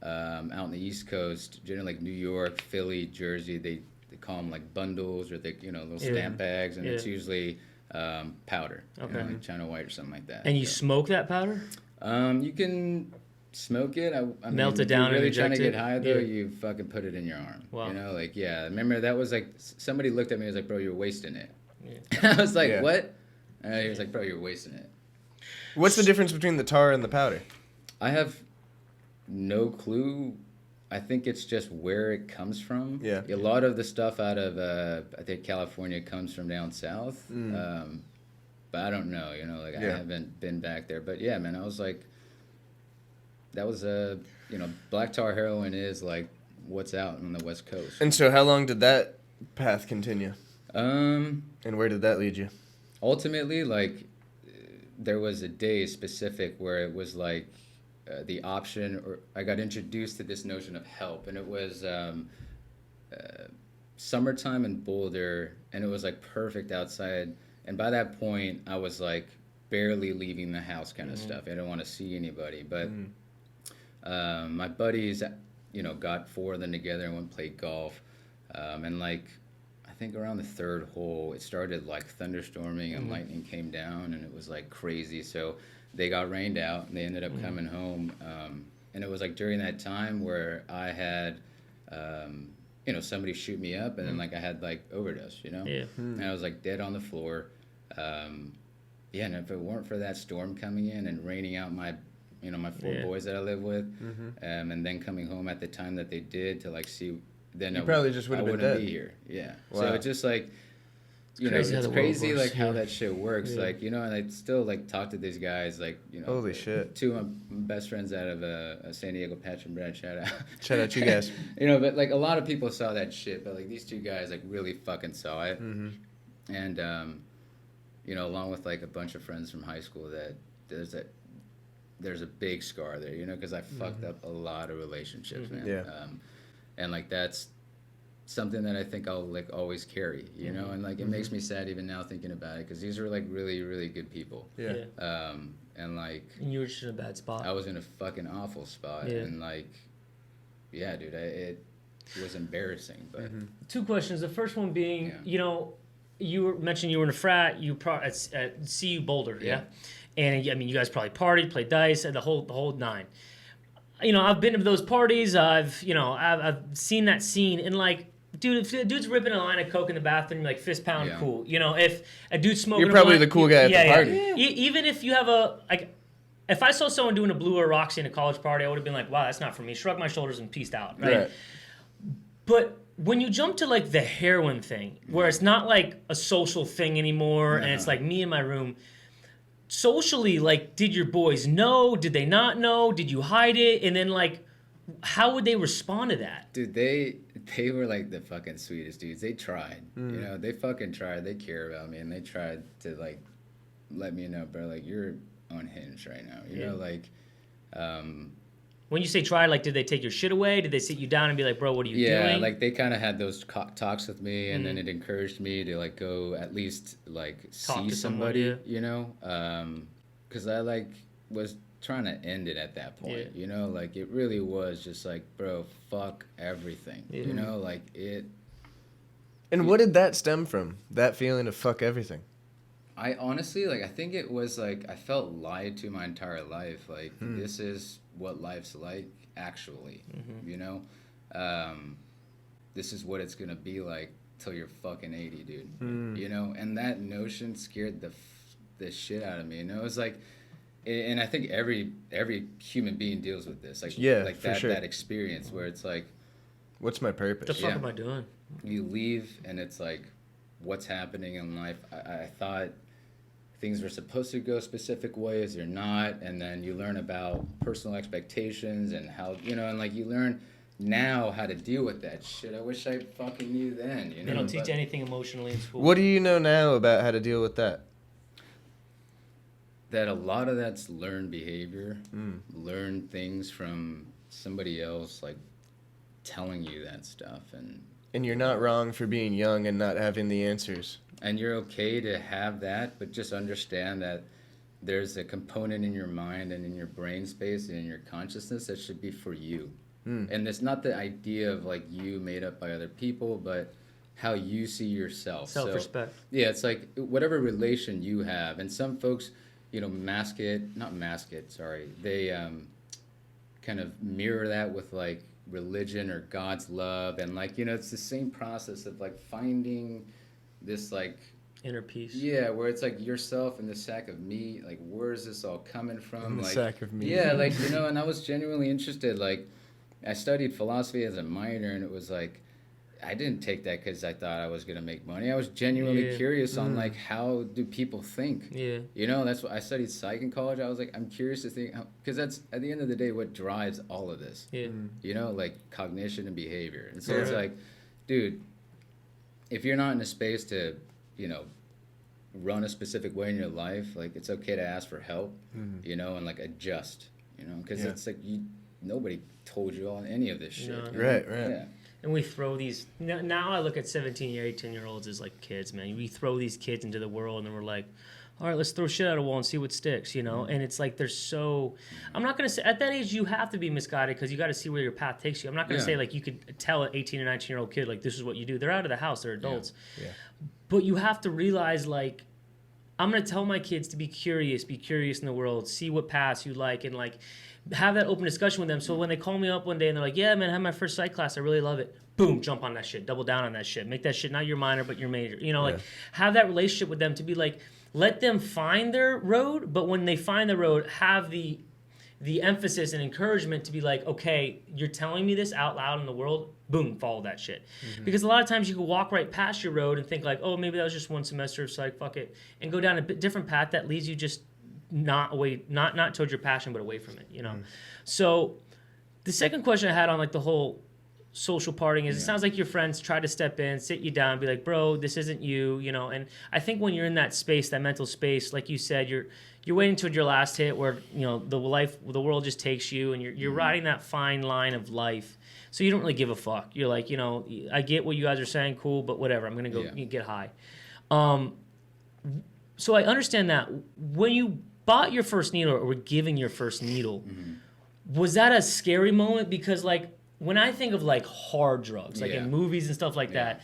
out in the East Coast, generally like New York, Philly, Jersey, they call them like bundles or little stamp bags, and it's usually powder. Okay. You know, like China White or something like that. And you smoke that powder? You can smoke it. I Melt mean, it down if you're really and trying to inject get it? high though, Yeah. you fucking put it in your arm. Wow. You know, like remember that was like somebody looked at me and was like, "Bro, you're wasting it." Yeah. I was like, "What?" And he was like, "Bro, you're wasting it." What's the difference between the tar and the powder? I have no clue. I think it's just where it comes from. Yeah. A lot of the stuff out of I think California comes from down south. But I don't know. You know, like I haven't been back there. But yeah, man, I was like. That was black tar heroin is like what's out on the West Coast. And so how long did that path continue? And where did that lead you? Ultimately, like, there was a day specific where it was like the option, or I got introduced to this notion of help, and it was summertime in Boulder, and it was like perfect outside. And by that point, I was like barely leaving the house kind of stuff. I didn't want to see anybody, but... my buddies, got 4 of them together and went and played golf. And like, I think around the 3rd hole, it started like thunderstorming and lightning came down and it was like crazy. So they got rained out and they ended up coming home. And it was like during that time where I had, somebody shoot me up and then like I had like overdose, And I was like dead on the floor. And if it weren't for that storm coming in and raining out my 4 boys that I live with, and then coming home at the time that they did to like see, then you probably just would have been dead. Be here. Yeah. Wow. So it's just like, it's crazy like how that shit works. Like, and I still like talk to these guys, like, Holy shit. 2 of my best friends out of San Diego, Patch and Brad, shout out. Shout out you guys. But like a lot of people saw that shit, but like these 2 guys like really fucking saw it. And, along with like a bunch of friends from high school that there's a big scar there, because I fucked up a lot of relationships, man. Yeah. And like that's something that I think I'll like always carry, and like it makes me sad even now thinking about it because these are like really, really good people. Yeah. And like. And you were just in a bad spot. I was in a fucking awful spot, and like, yeah, dude, it was embarrassing. But 2 questions. The first one being, you mentioned you were in a frat. You at CU Boulder, yeah. And I mean, you guys probably partied, played dice, the whole 9. I've been to those parties. I've seen that scene, and like, dude, if a dude's ripping a line of coke in the bathroom, like fist pound, cool. If a dude's smoking, you're probably the cool guy at the party. Even if you have if I saw someone doing a blue or Roxy in a college party, I would have been like, wow, that's not for me. Shrugged my shoulders and peaced out, right? But when you jump to like the heroin thing, where it's not like a social thing anymore, and it's like me in my room. Socially, like, did your boys know? Did they not know? Did you hide it? And then, like, how would they respond to that? Dude, they were, like, the fucking sweetest dudes. They tried. They fucking tried. They care about me, and they tried to, like, let me know, bro, like, you're unhinged right now. You know, like... When you say try, like, did they take your shit away? Did they sit you down and be like, bro, what are you doing? Yeah, like, they kind of had those talks with me, and then it encouraged me to, like, go at least, like, see somebody, because I, like, was trying to end it at that point. Yeah. You know, like it really was just like, bro, fuck everything. Yeah. You know, like it. And what did that stem from? That feeling of fuck everything. I honestly, like, I think it was like I felt lied to my entire life. Like, this is what life's like, actually. You know, this is what it's gonna be like till you're fucking 80, dude. You know, and that notion scared the shit out of me. You know, it was like, and I think every human being deals with this. Like, like that experience where it's like, what's my purpose? What the fuck am I doing? You leave and it's like, what's happening in life? I thought things were supposed to go specific ways or not, and then you learn about personal expectations and how, you know, and like you learn now how to deal with that shit. I wish I fucking knew then, you know. They don't teach anything emotionally in school. What do you know now about how to deal with that? That a lot of that's learned behavior, learn things from somebody else, like telling you that stuff, and you're not wrong for being young and not having the answers. And you're okay to have that, but just understand that there's a component in your mind and in your brain space and in your consciousness that should be for you. And it's not the idea of like you made up by other people, but how you see yourself. Self-respect. So, yeah, it's like whatever relation you have. And some folks, you know, they kind of mirror that with like religion or God's love. And like, you know, it's the same process of like finding this like inner peace. Yeah, where it's like yourself and the sack of meat. Like, where is this all coming from? The like, sack of meat. Yeah, like, you know, and I was genuinely interested. Like, I studied philosophy as a minor, and it was like, I didn't take that because I thought I was going to make money. I was genuinely curious on, like, how do people think? Yeah. You know, that's what I studied psych in college. I was like, I'm curious to think, because that's, at the end of the day, what drives all of this. Yeah. You know, like, cognition and behavior. And so it's like, dude, if you're not in a space to, you know, run a specific way in your life, like, it's okay to ask for help, you know, and, like, adjust, you know, because it's like, nobody told you all any of this shit. No. You know? Right. And we throw these, now I look at 17 or 18-year-olds as like kids, man. We throw these kids into the world and then we're like, all right, let's throw shit at a wall and see what sticks, you know? And it's like, they're so, I'm not going to say, at that age, you have to be misguided because you got to see where your path takes you. I'm not going to say like you could tell an 18 or 19-year-old kid, like, this is what you do. They're out of the house, they're adults. But you have to realize, like, I'm going to tell my kids to be curious in the world, see what paths you like, and like, have that open discussion with them. So when they call me up one day and they're like, yeah, man, I had my first psych class, I really love it. Boom, jump on that shit, double down on that shit. Make that shit not your minor, but your major. You know, like, have that relationship with them to be like, let them find their road, but when they find the road, have the emphasis and encouragement to be like, okay, you're telling me this out loud in the world, boom, follow that shit. Because a lot of times you can walk right past your road and think like, oh, maybe that was just one semester of psych, fuck it, and go down a different path that leads you just not towards your passion, but away from it, you know? So the second question I had on like the whole social partying is, it sounds like your friends try to step in, sit you down, be like, bro, this isn't you, you know? And I think when you're in that space, that mental space, like you said, you're waiting till your last hit where, you know, the world just takes you, and you're riding that fine line of life. So you don't really give a fuck. You're like, you know, I get what you guys are saying, cool, but whatever, I'm going to go get high. So I understand that. When you bought your first needle or were giving your first needle, was that a scary moment? Because like, when I think of like hard drugs, like in movies and stuff like that,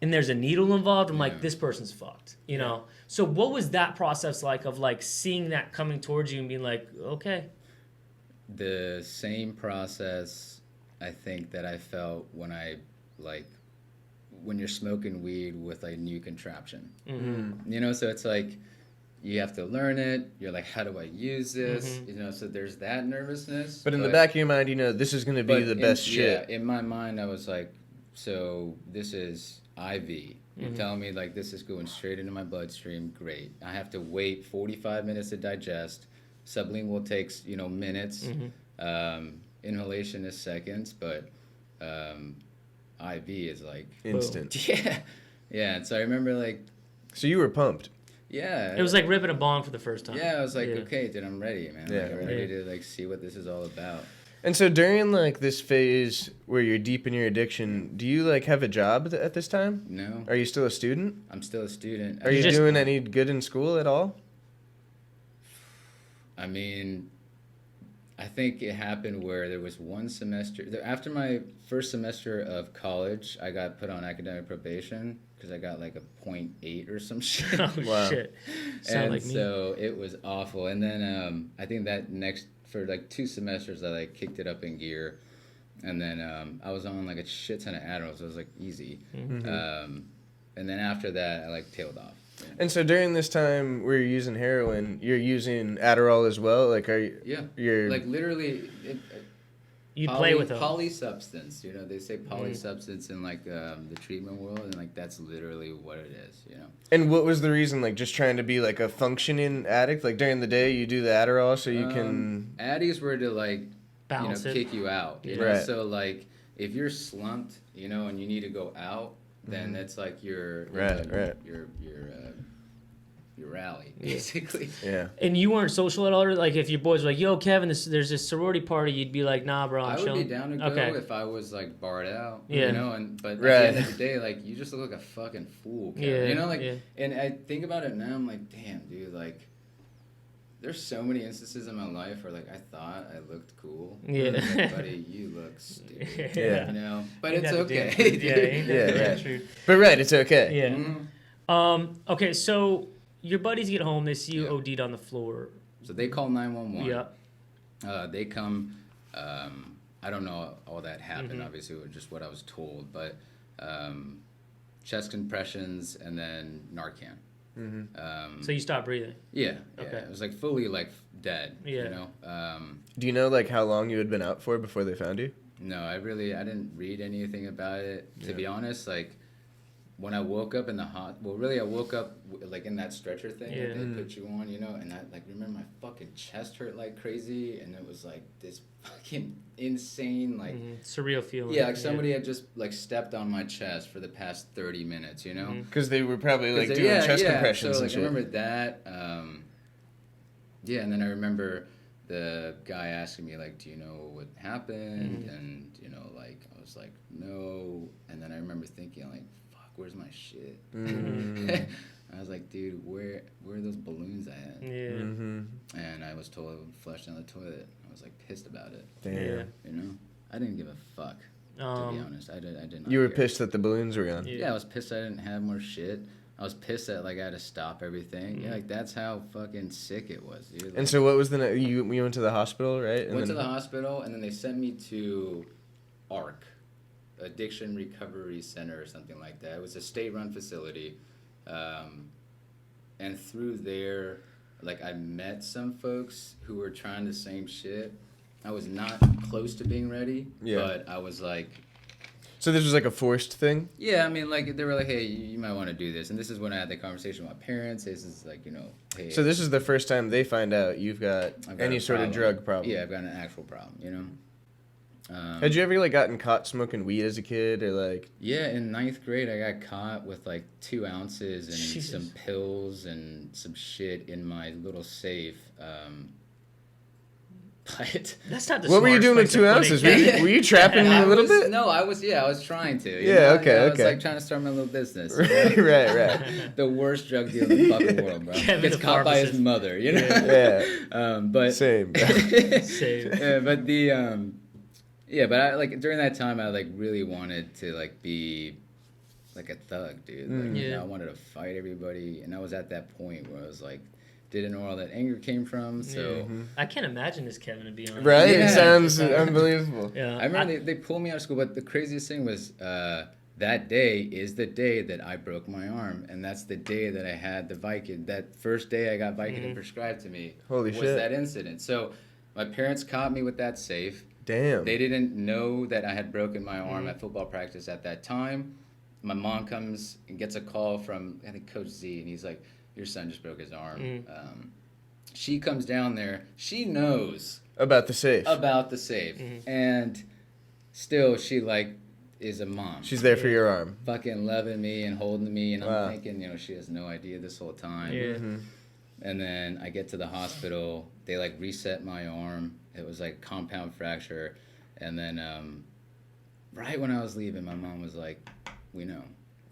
and there's a needle involved, I'm like, this person's fucked, you know? So what was that process like of like seeing that coming towards you and being like, okay? The same process I think that I felt when you're smoking weed with a new contraption. You know, so it's like, you have to learn it. You're like, how do I use this? You know, so there's that nervousness. But in the back of your mind, you know, this is going to be the best shit. Yeah, in my mind, I was like, so this is IV. You're telling me, like, this is going straight into my bloodstream. Great. I have to wait 45 minutes to digest. Sublingual takes, you know, minutes. Inhalation is seconds, but IV is like... instant. Yeah. Yeah, and so I remember, like... So you were pumped. Yeah. It was like ripping a bong for the first time. Yeah, I was like, okay, dude, I'm ready, man. Like, I'm ready to, like, see what this is all about. And so during, like, this phase where you're deep in your addiction, do you, like, have a job at this time? No. Are you still a student? I'm still a student. Are you doing any good in school at all? I mean, I think it happened where there was one semester after my first semester of college, I got put on academic probation because I got like a 0.8 or some shit. Oh Wow. shit! Sound And like me. so it was awful. And then I think that for like 2 semesters, I like kicked it up in gear. And then I was on like a shit ton of Adderall, so it was like easy. And then after that, I like tailed off. Yeah. And so during this time where you're using heroin, you're using Adderall as well? Like, are you... Yeah. You're... Like, literally... You play with them. Polysubstance, you know, they say polysubstance in like the treatment world, and like that's literally what it is, you know. And what was the reason? Like, just trying to be like a functioning addict? Like, during the day, you do the Adderall so you can... Addies were to like, Balance you know, kick you out, you know. Right. So like, if you're slumped, you know, and you need to go out, then that's like your your rally, basically. Yeah. And you weren't social at all? Like, if your boys were like, yo, Kevin, there's this sorority party, you'd be like, nah, bro, I'm I would chilling. be down to go if I was like barred out, Yeah. you know, but at Right. the end of the day, like, you just look like a fucking fool, Kevin. Yeah, You know, like, yeah. and I think about it now, I'm like, damn, dude, like, there's so many instances in my life where like I thought I looked cool. Yeah. Like, buddy, you look stupid. Yeah. You know, but Ain't it's that the damn okay. truth? Yeah, ain't that Yeah, the damn right. truth? But right, it's okay. Yeah. Mhm. Okay, so your buddies get home, they see you Yeah. OD'd on the floor. So they call 911. Yeah. They come. I don't know all that happened. Obviously, it was just what I was told. But chest compressions and then Narcan. So you stop breathing. Yeah. Okay. It was like fully like dead. Yeah. You know. Do you know, like, how long you had been out for before they found you? No, I didn't read anything about it. To be honest, like when I woke up in the I woke up like in that stretcher thing Yeah. that they put you on, you know, and I like remember my fucking chest hurt like crazy, and it was like this fucking insane like Surreal feeling. yeah, like somebody had just like stepped on my chest for the past 30 minutes, you know. Because they were probably, like, 'Cause doing chest compressions so, and like, shit. I remember that. Yeah, and then I remember the guy asking me like, "Do you know what happened?" And you know, like I was like, "No." And then I remember thinking like, "Fuck, where's my shit?" I was like, "Dude, where are those balloons at?" Yeah. And I was told it flushed down the toilet. I was like pissed about it. Damn. Yeah. You know, I didn't give a fuck. To be honest, I did not. You were care. pissed that the balloons were gone. Yeah, I was pissed I didn't have more shit. I was pissed that like I had to stop everything. Yeah, like that's how fucking sick it was, dude. Like, And so what was you went to the hospital, right? And went to the hospital, and then they sent me to ARC, Addiction Recovery Center or something like that. It was a state-run facility, and through there, like I met some folks who were trying the same shit. I was not close to being ready, but I was like, So this was like a forced thing? yeah, I mean, like, they were like, hey, you might want to do this. And this is when I had the conversation with my parents. This is like, you know, hey. So this is the first time they find out you've got I've got any a sort of problem. drug problem? Yeah, I've got an actual problem, you know? Had you ever, like, gotten caught smoking weed as a kid, or, like... Yeah, in 9th grade, I got caught with, like, 2 ounces and Jesus. some pills and some shit in my little safe. But That's not the What were you smartest doing with place to 2 put ounces? it. Were you trapping a little bit? No, I was trying to. you Yeah, know? okay, I was, okay. like, trying to start my little business. you Right, know? right. The worst drug dealer in the fucking world, bro. Kevin Gets the caught by his pharmacist. mother, you know? Yeah. But Same. Same. but the yeah, but I like during that time I like really wanted to like be like a thug, dude. Like, you know, I wanted to fight everybody, and I was at that point where I was like, didn't know where all that anger came from. So I can't imagine this Kevin, to be honest. Right? Yeah. It sounds unbelievable. Yeah. I remember they pulled me out of school, but the craziest thing was that day is the day that I broke my arm, and that's the day that I had the Vicodin. That first day I got Vicodin prescribed to me Holy was shit. that incident. So my parents caught me with that safe. Damn. They didn't know that I had broken my arm at football practice at that time. My mom comes and gets a call from, I think, Coach Z, and he's like, your son just broke his arm. She comes down there. She knows About the safe. about the safe. And still, she, like, is a mom. She's there for your arm. fucking loving me and holding me. And Wow. I'm thinking, you know, she has no idea this whole time. Yeah. And then I get to the hospital. They, like, reset my arm. It was, like, compound fracture. And then right when I was leaving, my mom was like, we know.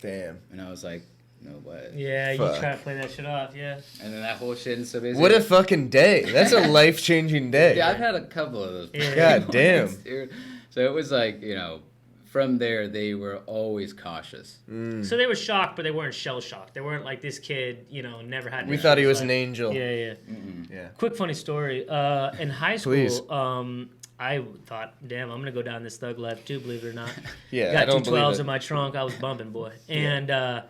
Damn. And I was like, no way. Yeah, Fuck. you try to play that shit off, yeah. And then that whole shit, and so basically... What a fucking day. That's a life-changing day. Yeah, I've had a couple of those. Yeah. God damn. moments, dude. So it was like, you know, from there, they were always cautious. So they were shocked, but they weren't shell-shocked. They weren't like, this kid, you know, never had... We thought he was an angel. Yeah. Yeah. Quick funny story. In high school, Please. I thought, damn, I'm going to go down this thug life too, believe it or not. Yeah, Got I don't two believe 12s it. in my trunk. I was bumping, boy. And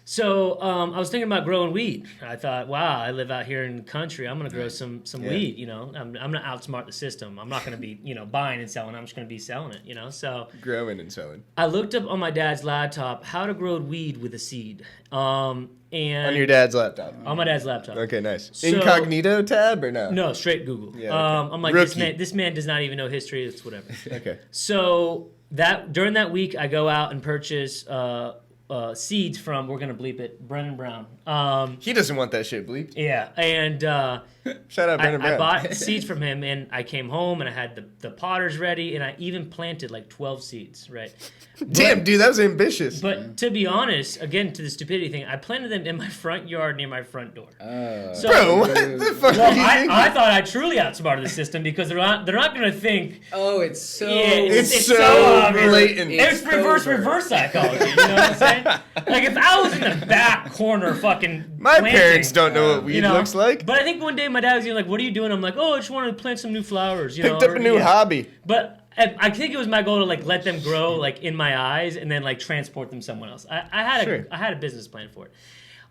so I was thinking about growing weed. I thought, wow, I live out here in the country. I'm going to grow some weed, you know. I'm going to outsmart the system. I'm not going to be, you know, buying and selling. I'm just going to be selling it, you know. So Growing and selling. I looked up on my dad's laptop how to grow weed with a seed. And On your dad's laptop. on my dad's laptop. Okay, nice. So- Incognito tab or no? No, straight Google. Yeah, okay. I'm like, Rookie. this man does not even know history. It's whatever. Okay. So during that week, I go out and purchase seeds from, we're gonna bleep it, Brennan Brown. He doesn't want that shit bleeped. Yeah, and Shout out Brennan Brown. I bought seeds from him, and I came home and I had the potters ready, and I even planted like 12 seeds, right? Damn, dude, that was ambitious. But to be honest, again, to the stupidity thing, I planted them in my front yard near my front door. So, Bro, what the fuck well, are you thinking? I thought I truly outsmarted the system because they're not gonna think. Oh, it's so... Yeah, It's so obvious. blatant. It's reverse psychology. You know what I'm saying? Like if I was in the back corner, fucking. My planting, parents don't know what weed you know, looks like. But I think one day my dad was like, "What are you doing?" I'm like, "Oh, I just wanted to plant some new flowers." You Picked know, up a new hobby. But I think it was my goal to like let them grow like in my eyes and then like transport them somewhere else. I had a business plan for it.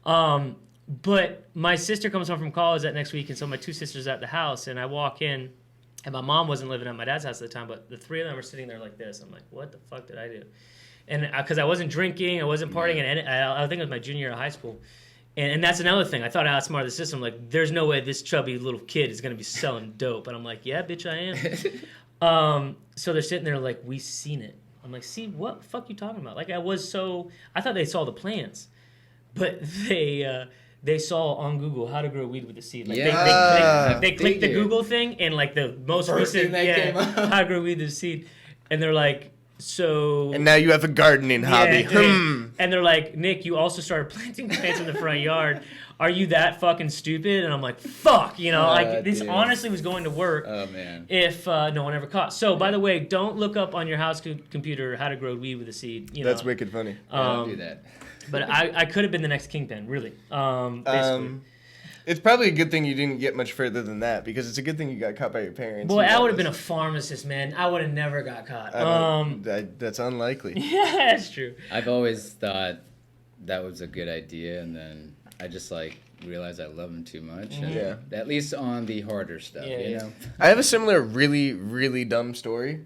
But my sister comes home from college that next week, and so my two sisters are at the house, and I walk in, and my mom wasn't living at my dad's house at the time, but the three of them were sitting there like this. I'm like, what the fuck did I do? And because I wasn't drinking, I wasn't partying, and I think it was my junior year of high school. And that's another thing. I thought I outsmarted the system. Like, there's no way this chubby little kid is going to be selling dope. And I'm like, yeah, bitch, I am. So they're sitting there like, we seen it. I'm like, see, what the fuck you talking about? Like, I thought they saw the plants. But they saw on Google how to grow weed with a seed. Like, they clicked the Google thing, and like the most First recent, thing that came up. how to grow weed with a seed. And they're like, so... And now you have a gardening hobby. Yeah, and they're like, Nick, you also started planting plants in the front yard. Are you that fucking stupid? And I'm like, fuck, you know, like this dude. honestly was going to work. Oh, man. If no one ever caught. So, by the way, don't look up on your house computer how to grow weed with a seed. You know? That's wicked funny. Don't do that. But I could have been the next Kingpin, really. Basically. It's probably a good thing you didn't get much further than that, because it's a good thing you got caught by your parents. Boy, I would have been a pharmacist, man. I would have never got caught. That's unlikely. Yeah, that's true. I've always thought that was a good idea, and then I just like realized I love them too much. And Yeah. At least on the harder stuff, Yeah, you yeah. know? I have a similar really, really dumb story.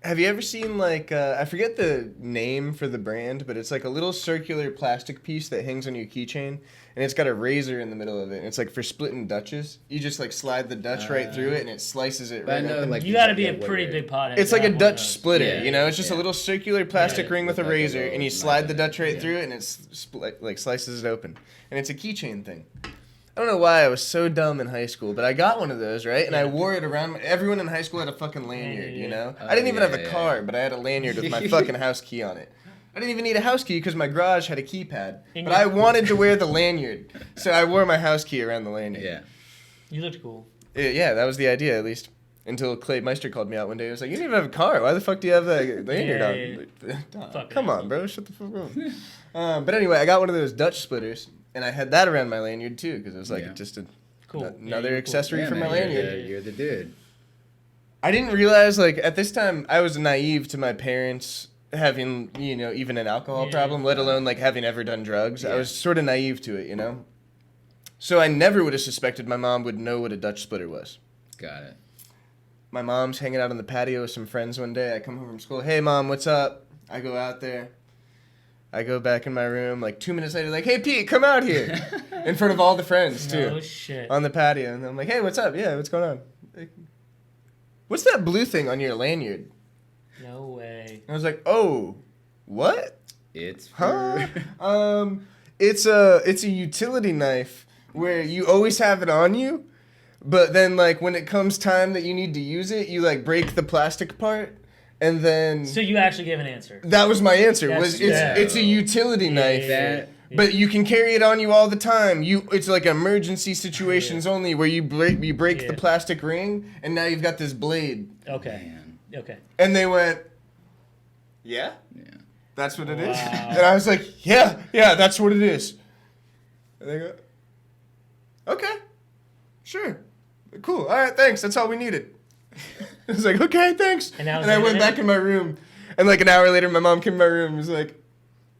Have you ever seen, like, I forget the name for the brand, but it's like a little circular plastic piece that hangs on your keychain, and it's got a razor in the middle of it, and it's like for splitting Dutches. You just like slide the Dutch right through it, and it slices it But I right know, open. like, You got to be a what pretty you're- big pothead. It's to like a have one of Dutch those. splitter, Yeah, you know? It's just a yeah. little circular plastic Yeah, ring with a with like a razor, little and you slide the knife. Dutch right Yeah. through it, and it's like slices it open. And it's a keychain thing. I don't know why I was so dumb in high school, but I got one of those, right? And I wore it around. Everyone in high school had a fucking lanyard, you know? I didn't even have a car, but I had a lanyard with my fucking house key on it. I didn't even need a house key because my garage had a keypad. But I wanted to wear the lanyard, so I wore my house key around the lanyard. Yeah. You looked cool. Yeah, that was the idea, at least. Until Clay Meister called me out one day. He was like, you didn't even have a car. Why the fuck do you have that lanyard on? Fucking Come on, bro. Shut the fuck up. But anyway, I got one of those Dutch splitters, and I had that around my lanyard, too, because it was like just another you're accessory Yeah, for my man, lanyard. you're the dude. I didn't realize, like, at this time, I was naive to my parents having, you know, even an alcohol problem, let alone, like, having ever done drugs. I was sort of naive to it, you know? So I never would have suspected my mom would know what a Dutch splitter was. Got it. My mom's hanging out on the patio with some friends one day. I come home from school. Hey, Mom, what's up? I go out there. I go back in my room. Like 2 minutes later, like, hey, Pete, come out here. In front of all the friends, too. No shit. On the patio. And I'm like, hey, what's up? Yeah, what's going on? Like, what's that blue thing on your lanyard? No way. And I was like, oh, what? It's Huh? for... It's a utility knife where you always have it on you. But then, like, when it comes time that you need to use it, you, like, break the plastic part, And then So you actually gave an answer. that was my answer. That's- It's a utility knife. That But you can carry it on you all the time. It's like emergency situations only, where you break the plastic ring, and now you've got this blade. Okay. man. Okay. And they went, yeah, Yeah. that's what it is. And I was like, yeah, that's what it is. And they go, okay, sure, cool, all right, thanks. That's all we needed. I was like, okay, thanks. And I went back in my room, and like an hour later, my mom came in my room and was like,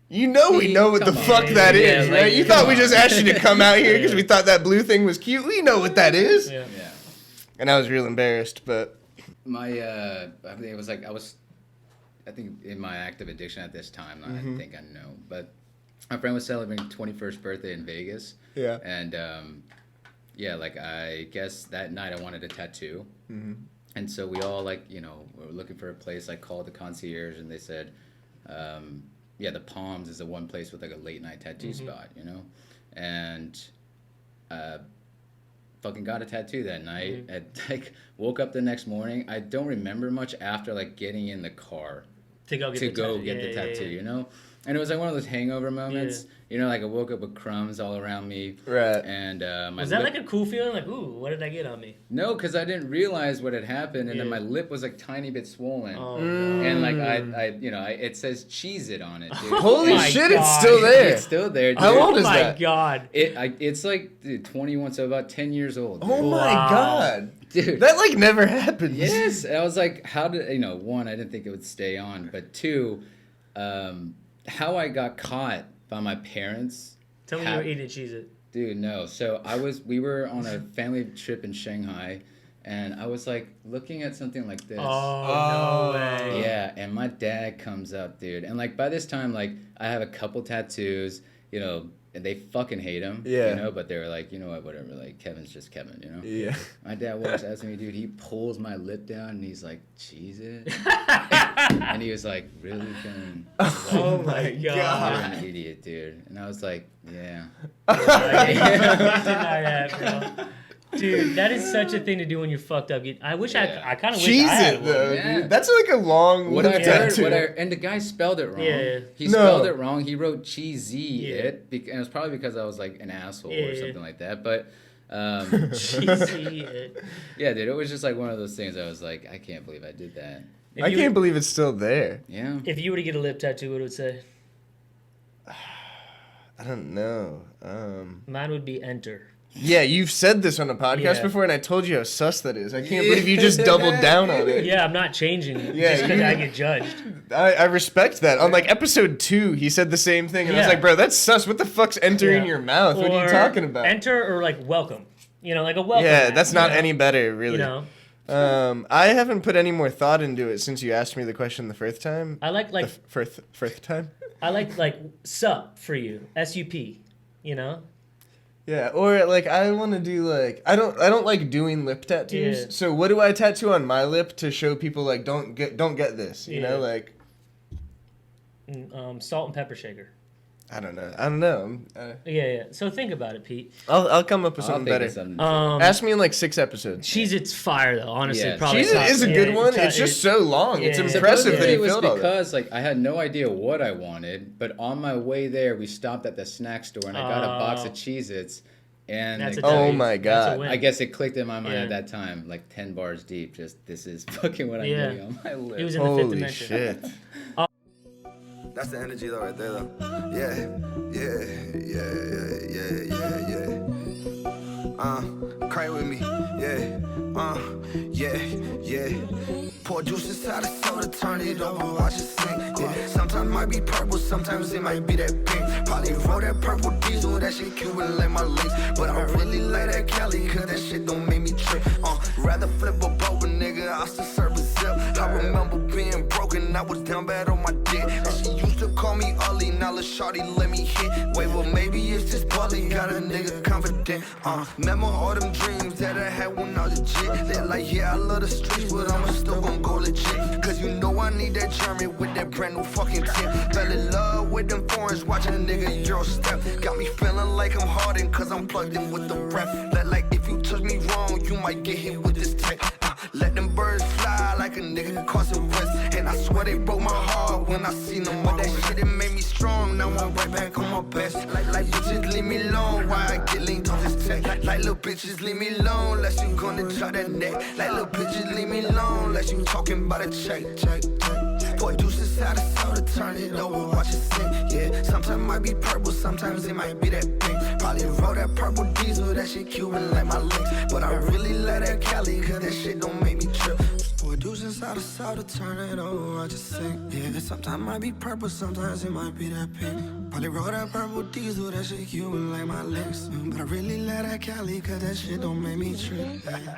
we know what the fuck that is, right? You thought we just asked you to come out here because we thought that blue thing was cute. We know what that is. Yeah. Yeah. And I was real embarrassed, but My I think it was like I think in my active addiction at this time. I think I know, but my friend was celebrating 21st birthday in Vegas. yeah. And like I guess that night I wanted a tattoo. And so we all were looking for a place. I called the concierge and they said, the Palms is the one place with like a late night tattoo spot, and fucking got a tattoo that night. Woke up the next morning. I don't remember much after like getting in the car To go get the tattoo, And it was like one of those hangover moments, like I woke up with crumbs all around me. Right. And Was that like a cool feeling? Like, ooh, what did I get on me? No, because I didn't realize what had happened, and then my lip was like tiny bit swollen. Oh, and like it says Cheez It on it, dude. Holy Oh my shit, God. it's still there. It's still there, dude. How old is Oh my that? God. It's like 21, so about 10 years old. Dude. Oh my Wow. God. Dude. That like never happened. Yes, I was like, how did one? I didn't think it would stay on, but two, how I got caught by my parents. Tell me you were eating Cheez-It. Dude, no. So we were on a family trip in Shanghai, and I was like looking at something like this. Oh, no way. Yeah, and my dad comes up, dude, and like by this time, like I have a couple tattoos, and they fucking hate him, Yeah. but they were like, you know what, whatever, like Kevin's just Kevin, Yeah. My dad walks past me, dude. He pulls my lip down and he's like, "Cheez It," and he was like, "Really, Kevin?" Oh my You're God. an idiot, dude. And I was like, "Yeah." Deny that, bro. Dude, that is such a thing to do when you're fucked up. I wish I kind of wish I had Cheez It one. though, Yeah. dude. That's like a long What I lip heard, tattoo. and the guy spelled it wrong. Yeah. He No. spelled it wrong. He wrote Cheezy Yeah. it, and it was probably because I was like an asshole or Yeah. something like that. But Cheesy. yeah, dude, it was just like one of those things. I was like, I can't believe I did that. I can't believe it's still there. Yeah. If you were to get a lip tattoo, what would it say? I don't know. Mine would be enter. Yeah, you've said this on a podcast Yeah. before, and I told you how sus that is. I can't believe you just doubled down on it. Yeah, I'm not changing Yeah, just because you- I get judged. I respect that. On like episode 2, he said the same thing, and I was Yeah. like, bro, that's sus. What the fuck's entering Yeah. your mouth? What are you Or talking about? Enter or like welcome. Like a welcome. Yeah, mat, that's not you know? any better, really. I haven't put any more thought into it since you asked me the question the first time. I like The first time? I like sup for you. SUP. Yeah, or like I want to do like I don't like doing lip tattoos. Yeah. So what do I tattoo on my lip to show people like don't get this, you know, Yeah. like Salt and pepper shaker. I don't know. Yeah. So think about it, Pete. I'll come up with I'll something think of better. something. Ask me in like 6 episodes. Cheez-It's fire though, honestly. Yeah, Probably Cheez-It is a good one. It's just so long. It's Yeah. impressive that Supposedly he it was filled all that. because like I had no idea what I wanted, but on my way there we stopped at the snack store and I got a box of Cheez-Its, and That's like, a Oh W. my That's a God. win. I guess it clicked in my mind Yeah. at that time, like 10 bars deep. Just this is fucking what I'm Yeah. getting on my lip. He was in the fifth Holy dimension. shit. That's the energy though right there though. Yeah. Cry with me. Yeah. Pour juice inside a soda, turn it over, watch it sink. Yeah. Sometimes it might be purple, sometimes it might be that pink. Probably roll that purple diesel, that shit Cuban like my links. But I really like that Cali, cause that shit don't make me trip. Rather flip a boat, but nigga, I still serve a zip. I remember being broken, I was down bad on my dick. And she used to call me Ollie, now lil' shawty let me hit. Wait, well maybe it's just Bully, got a nigga confident. Remember all them dreams that I had when I was legit. They're like, yeah, I love the streets, but I'm still gon' go legit. Cause you know I need that German with that brand new fucking tip. Fell in love with them foreigns, watching a nigga Euro step. Got me feeling like I'm hardened, cause I'm plugged in with the ref. That like if you touch me wrong, you might get hit with this tech. Let them birds fly like a nigga Carson West. And I I swear they broke my heart when I seen them. But that shit, it made me strong. Now I'm right back on my best. Like bitches, leave me alone. Why I get linked on this text? Like little bitches, leave me alone. Unless you gonna try that neck. Like little bitches, leave me alone. Unless you talking about a check. Pour deuces out of soda, turn it over, watch it sink. Yeah, sometimes it might be purple, sometimes it might be that pink. Probably roll that purple diesel, that shit Cuban like my links. But I really love that Cali, cause that shit don't make me trip. Pour deuces out of soda, turn it over, watch it sink. Yeah, sometimes it might be purple, sometimes it might be that pink. Probably roll that purple diesel, that shit Cuban like my links. But I really love that Cali, cause that shit don't make me trip. Yeah.